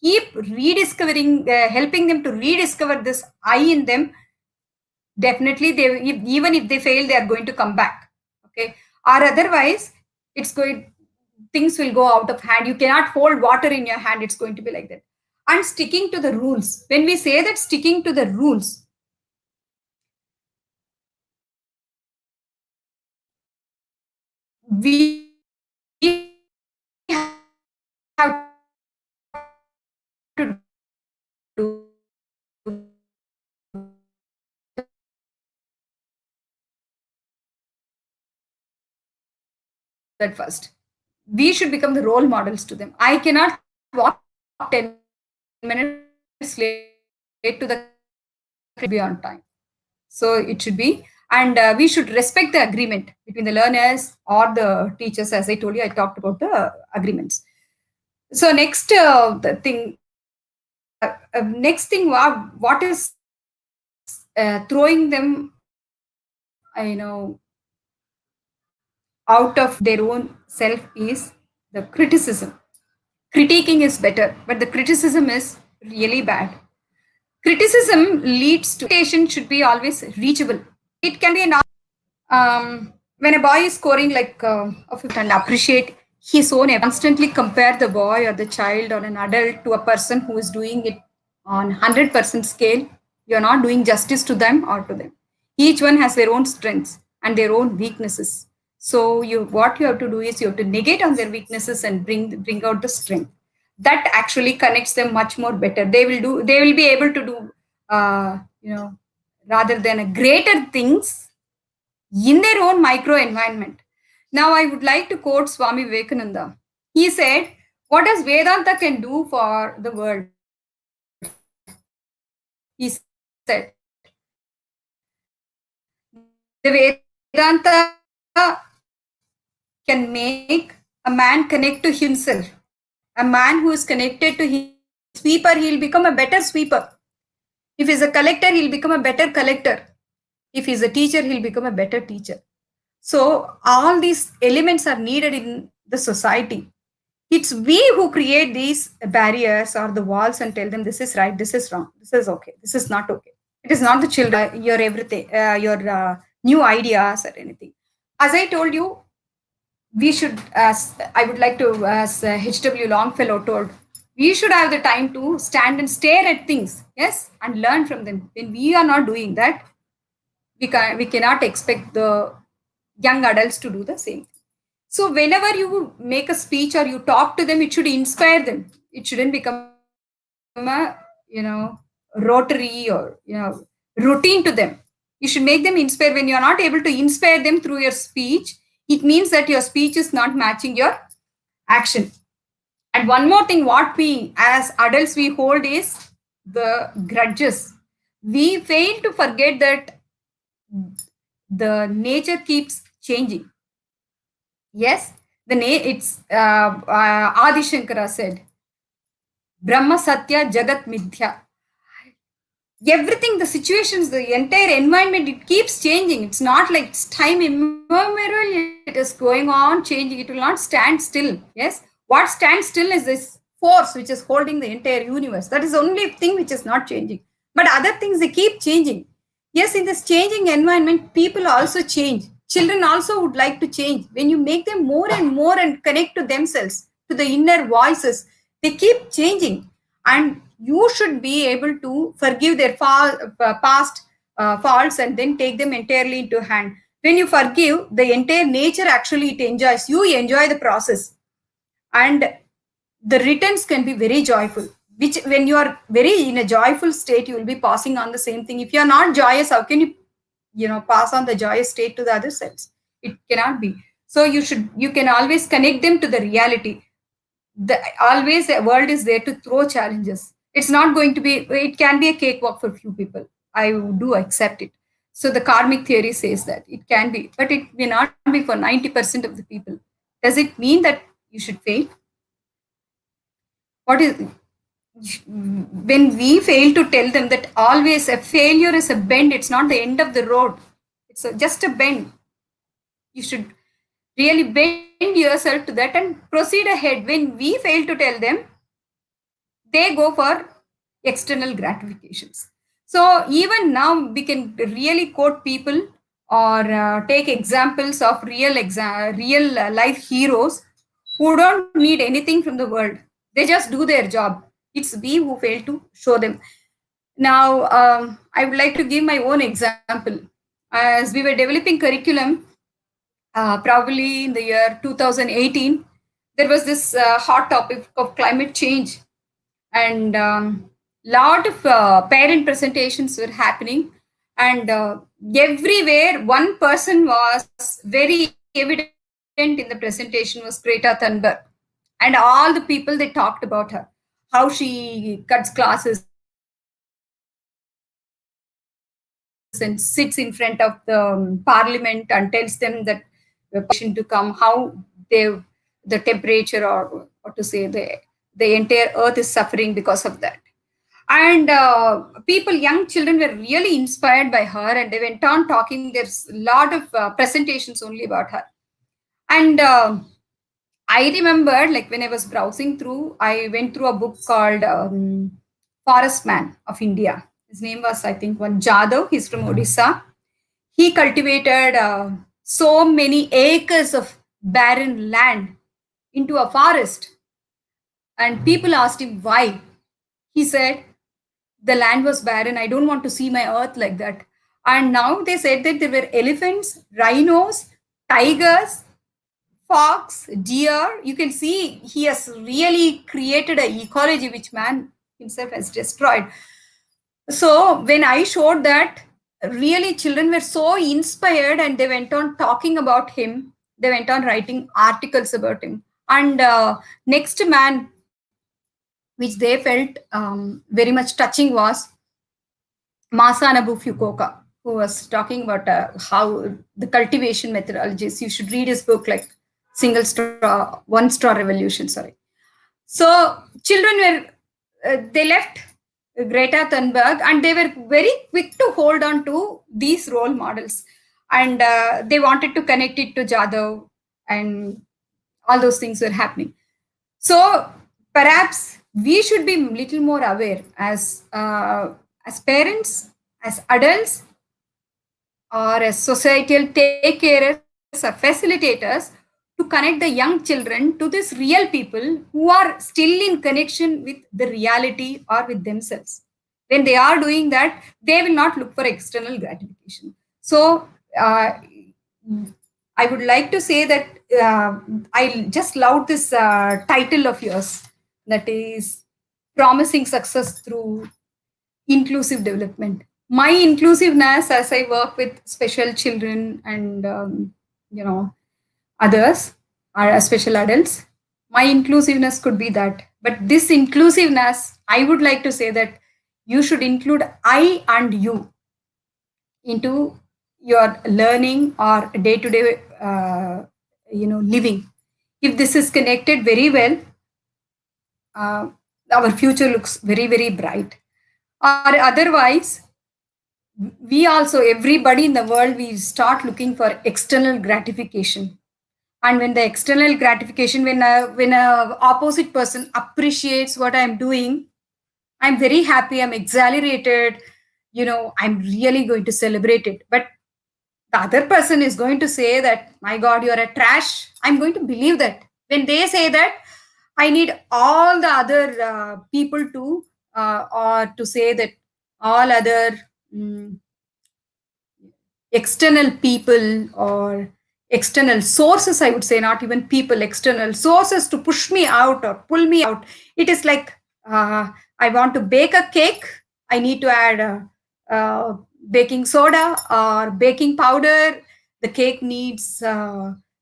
keep rediscovering, helping them to rediscover this I in them, definitely even if they fail, they are going to come back. Okay. Or otherwise, things will go out of hand. You cannot hold water in your hand. It's going to be like that. And sticking to the rules. When we say that sticking to the rules, we have to do that first. We should become the role models to them. I cannot walk 10 minutes late to the be on time. So it should be, and we should respect the agreement between the learners or the teachers. As I told you, I talked about the agreements. So next the thing, what is throwing them, out of their own self is the criticism. Critiquing is better, but the criticism is really bad. Criticism leads to expectation should be always reachable. It can be when a boy is scoring like a 50 and appreciate his own, constantly compare the boy or the child or an adult to a person who is doing it on 100% scale. You're not doing justice to them or to them. Each one has their own strengths and their own weaknesses. So what you have to do is you have to negate on their weaknesses and bring out the strength. That actually connects them much more better. They will be able to do rather than a greater things in their own micro environment. Now I would like to quote Swami Vivekananda. He said, what does Vedanta can do for the world? He said, the Vedanta can make a man connect to himself. A man who is connected to his sweeper, he'll become a better sweeper. If he's a collector, he'll become a better collector. If he's a teacher, he'll become a better teacher. So all these elements are needed in the society. It's we who create these barriers or the walls and tell them this is right, this is wrong, this is okay, this is not okay. It is not the children, your everything, your new ideas or anything. As I told you, we should, as I would like to, as H.W. Longfellow told, we should have the time to stand and stare at things, yes, and learn from them. When we are not doing that, we cannot expect the young adults to do the same. So whenever you make a speech or you talk to them, it should inspire them. It shouldn't become a rotary or routine to them. You should make them inspire. When you are not able to inspire them through your speech, it means that your speech is not matching your action. And one more thing, what we as adults we hold is the grudges. We fail to forget that the nature keeps changing. Yes, it's Adi Shankara said, Brahma Satya Jagat Mithya. Everything, the situations, the entire environment, it keeps changing. It's not like it's time immemorial. It is going on changing. It will not stand still. Yes, what stands still is this force which is holding the entire universe. That is the only thing which is not changing. But other things, they keep changing. Yes, in this changing environment, people also change. Children also would like to change. When you make them more and more and connect to themselves, to the inner voices, they keep changing. And you should be able to forgive their past faults and then take them entirely into hand. When you forgive, the entire nature actually it enjoys. You enjoy the process. And the returns can be very joyful, which when you are very in a joyful state, you will be passing on the same thing. If you are not joyous, how can you pass on the joyous state to the other selves? It cannot be. So you can always connect them to the reality. Always the world is there to throw challenges. It's not going to be, it can be a cakewalk for few people. I do accept it. So the karmic theory says that it can be, but it may not be for 90% of the people. Does it mean that you should fail? What is, when we fail to tell them that always a failure is a bend, it's not the end of the road, it's just a bend. You should really bend yourself to that and proceed ahead. When we fail to tell them, they go for external gratifications. So even now we can really quote people or take examples of real life heroes who don't need anything from the world. They just do their job. It's we who fail to show them. Now, I would like to give my own example. As we were developing curriculum, probably in the year 2018, there was this hot topic of climate change. And lot of parent presentations were happening. And everywhere, one person was very evident in the presentation was Greta Thunberg. And all the people, they talked about her, how she cuts classes and sits in front of the parliament and tells them that the patient to come, how the temperature or to say the entire earth is suffering because of that. And people, young children were really inspired by her, and they went on talking. There's a lot of presentations only about her. And I remember, like when I was browsing through, I went through a book called Forest Man of India. His name was, I think, one Jadhav. He's from Odisha. He cultivated so many acres of barren land into a forest. And people asked him why. He said, the land was barren. I don't want to see my earth like that. And now they said that there were elephants, rhinos, tigers, fox, deer. You can see he has really created an ecology which man himself has destroyed. So when I showed that, really children were so inspired and they went on talking about him. They went on writing articles about him. And next man, which they felt very much touching, was Masanobu Fukuoka, who was talking about how the cultivation methodologies. You should read his book, like One Straw Revolution. Sorry. So children were, they left Greta Thunberg and they were very quick to hold on to these role models. And they wanted to connect it to Jadhav, and all those things were happening. So perhaps we should be a little more aware as parents, as adults, or as societal take carers or facilitators, to connect the young children to these real people who are still in connection with the reality or with themselves. When they are doing that, they will not look for external gratification. So I would like to say that I just love this title of yours, that is promising success through inclusive development. My inclusiveness, as I work with special children and others or special adults, my inclusiveness could be that. But this inclusiveness, I would like to say that you should include I and you into your learning or day-to-day living. If this is connected very well, our future looks very, very bright. Or otherwise, we also, everybody in the world, we start looking for external gratification. And when the external gratification, when a opposite person appreciates what I'm doing, I'm very happy, I'm exhilarated, I'm really going to celebrate it. But the other person is going to say that, my God, you're a trash. I'm going to believe that. When they say that, I need all the other people to, or to say that all other external people or external sources, I would say, not even people, external sources to push me out or pull me out. It is like, I want to bake a cake. I need to add baking soda or baking powder. The cake needs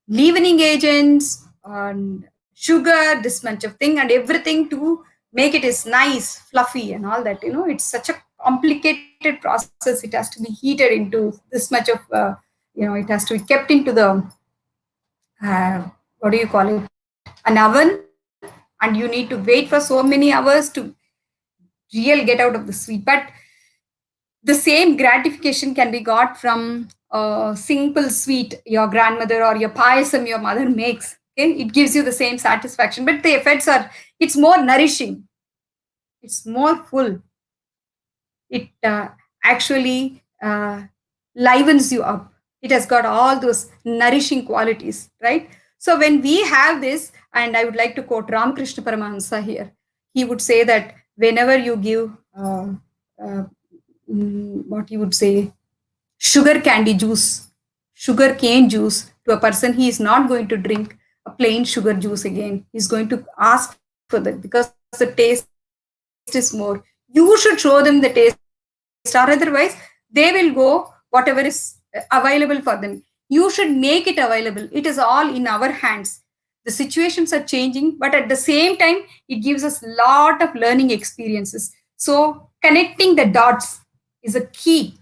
leavening agents and sugar, this much of thing, and everything to make it is nice, fluffy, and all that. It's such a complicated process. It has to be heated into this much of, it has to be kept into the, what do you call it, an oven, and you need to wait for so many hours to real get out of the sweet. But the same gratification can be got from a simple sweet your grandmother or your payasam your mother makes. Okay, it gives you the same satisfaction, but the effects are, it's more nourishing, it's more full. It actually livens you up. It has got all those nourishing qualities, right? So when we have this, and I would like to quote Ramakrishna Paramahansa here, he would say that whenever you give what you would say, sugar candy juice, sugar cane juice to a person, he is not going to drink a plain sugar juice again. He's going to ask for that because the taste is more. You should show them the taste, or otherwise they will go whatever is available for them. You should make it available. It is all in our hands. The situations are changing, but at the same time, it gives us lot of learning experiences. So connecting the dots is a key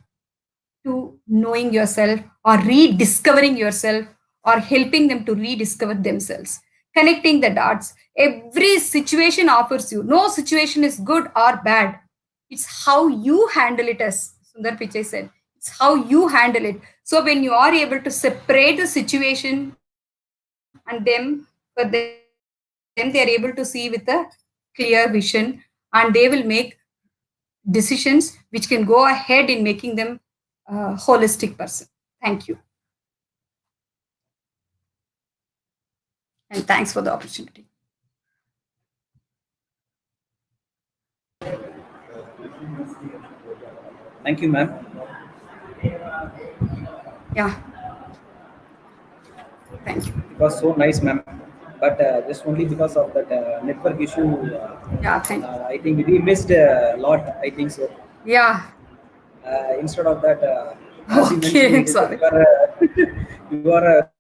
to knowing yourself or rediscovering yourself or helping them to rediscover themselves. Connecting the dots. Every situation offers you. No situation is good or bad. It's how you handle it, as Sundar Pichai said. It's how you handle it. So when you are able to separate the situation and them, for them, they are able to see with a clear vision, and they will make decisions which can go ahead in making them a holistic person. Thank you. And thanks for the opportunity. Thank you, ma'am. Yeah. Thank you. It was so nice, ma'am. But just only because of that network issue, Yeah, thank you. I think we missed a lot. I think so. Yeah. Instead of that, as you Okay, mentioned, sorry. you are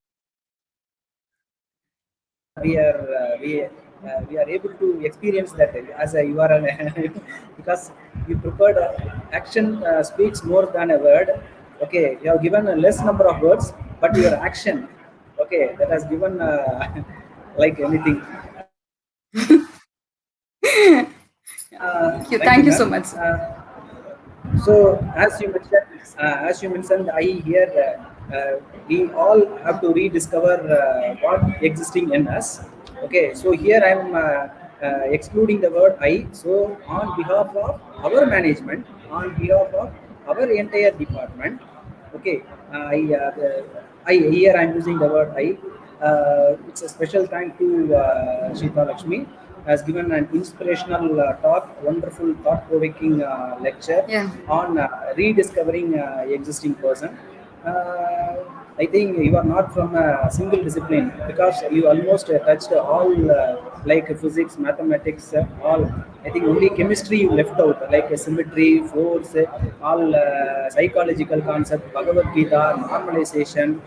we are able to experience that as a you are an because you prepared action speaks more than a word. Okay, you have given a less number of words, but your action, okay, that has given like anything. Thank you so ma'am. much. So as you mentioned, I hear we all have to rediscover what existing in us. Okay, so here I'm excluding the word I. So on behalf of our management, on behalf of our entire department, okay, I here I'm using the word I. It's a special thank to Shita Lakshmi has given an inspirational talk, wonderful thought-provoking lecture Yeah. on rediscovering existing person. Uh, I think you are not from a single discipline because you almost touched all like physics, mathematics, all. I think only chemistry you left out, like symmetry, force, all psychological concept, Bhagavad Gita, normalization,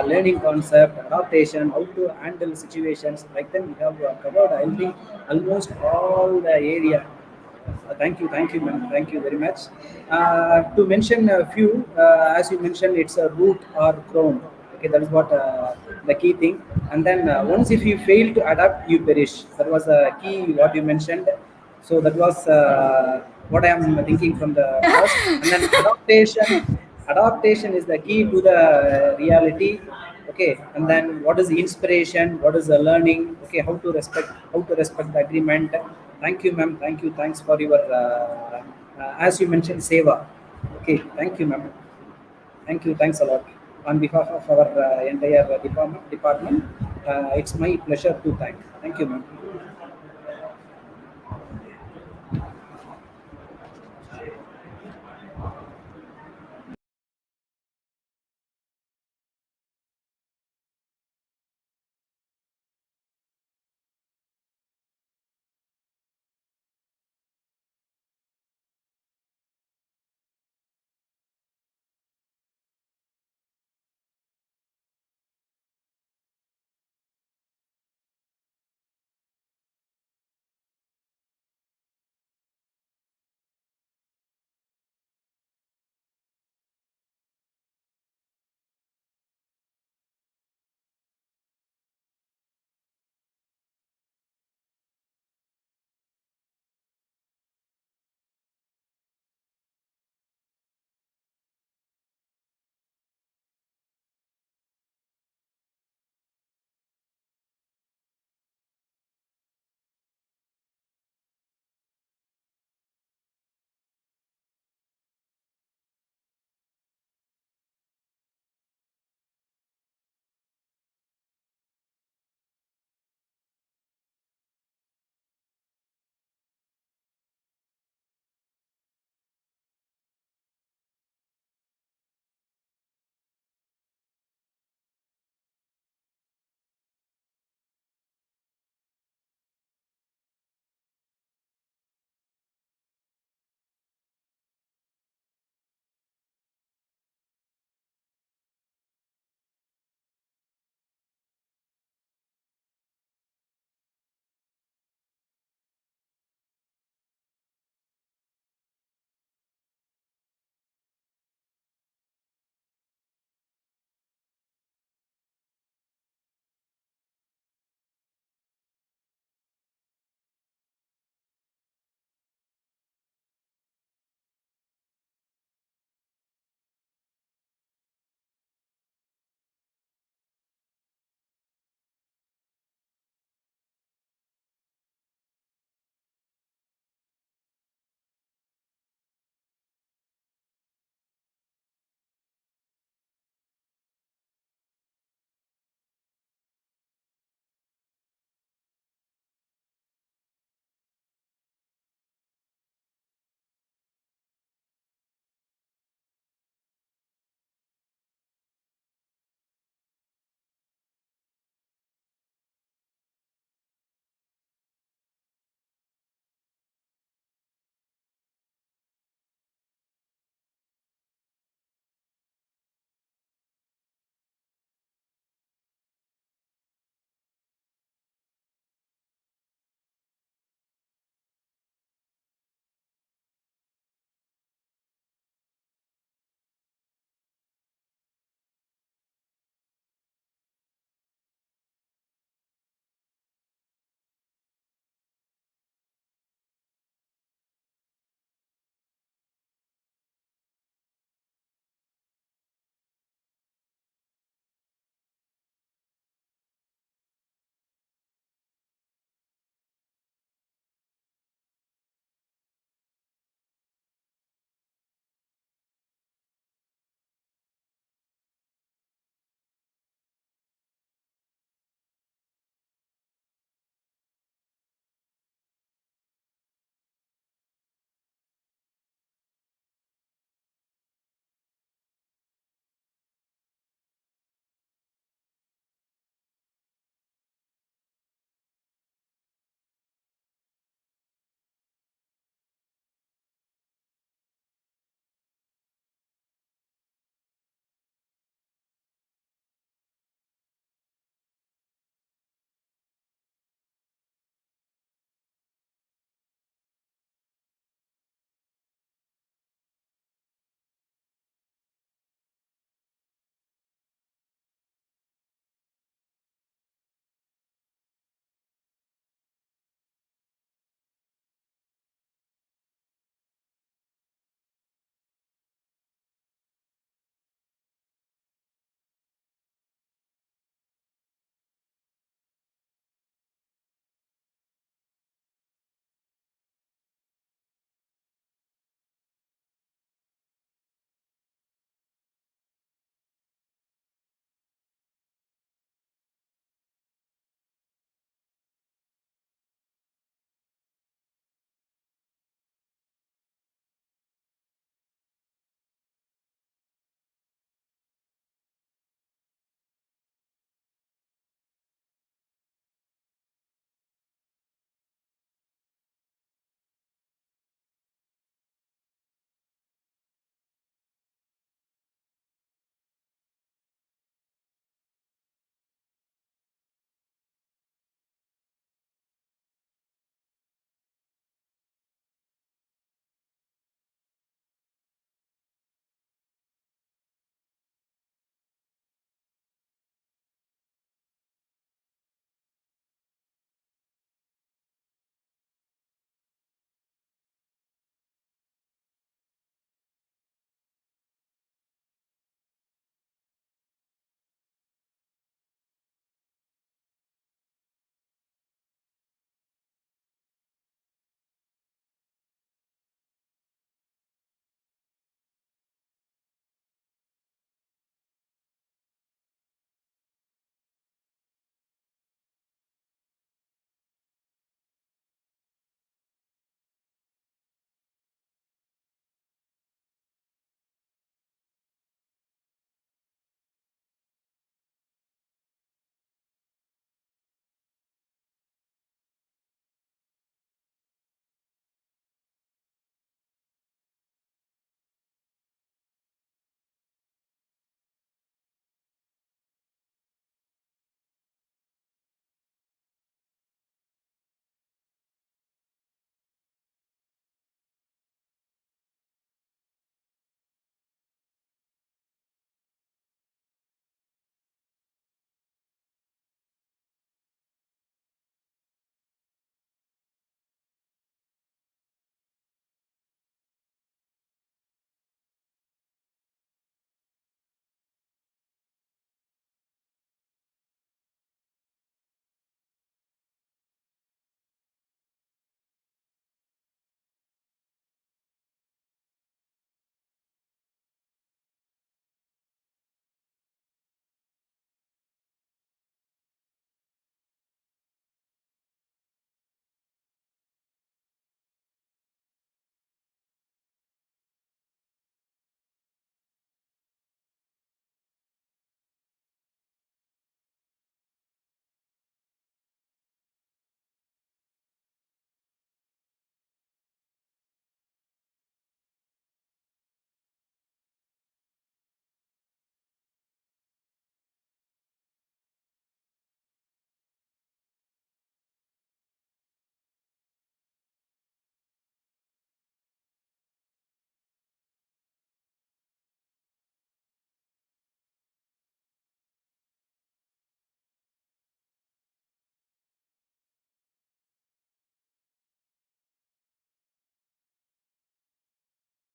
learning concept, adaptation, how to handle situations. Like then we have covered, I think, almost all the area. Thank you, ma'am. Thank you very much. To mention a few, as you mentioned, it's a root or crown. Okay, that is what the key thing. And then once if you fail to adapt, you perish. That was a key what you mentioned. So that was what I am thinking from the first. And then adaptation. Adaptation is the key to the reality. Okay, and then what is the inspiration, what is the learning, okay, how to respect the agreement. Thank you, ma'am. Thank you. Thanks for your as you mentioned, seva. Okay, thank you, ma'am. Thank you. Thanks a lot. On behalf of our entire department, it's my pleasure to thank. Thank you, ma'am.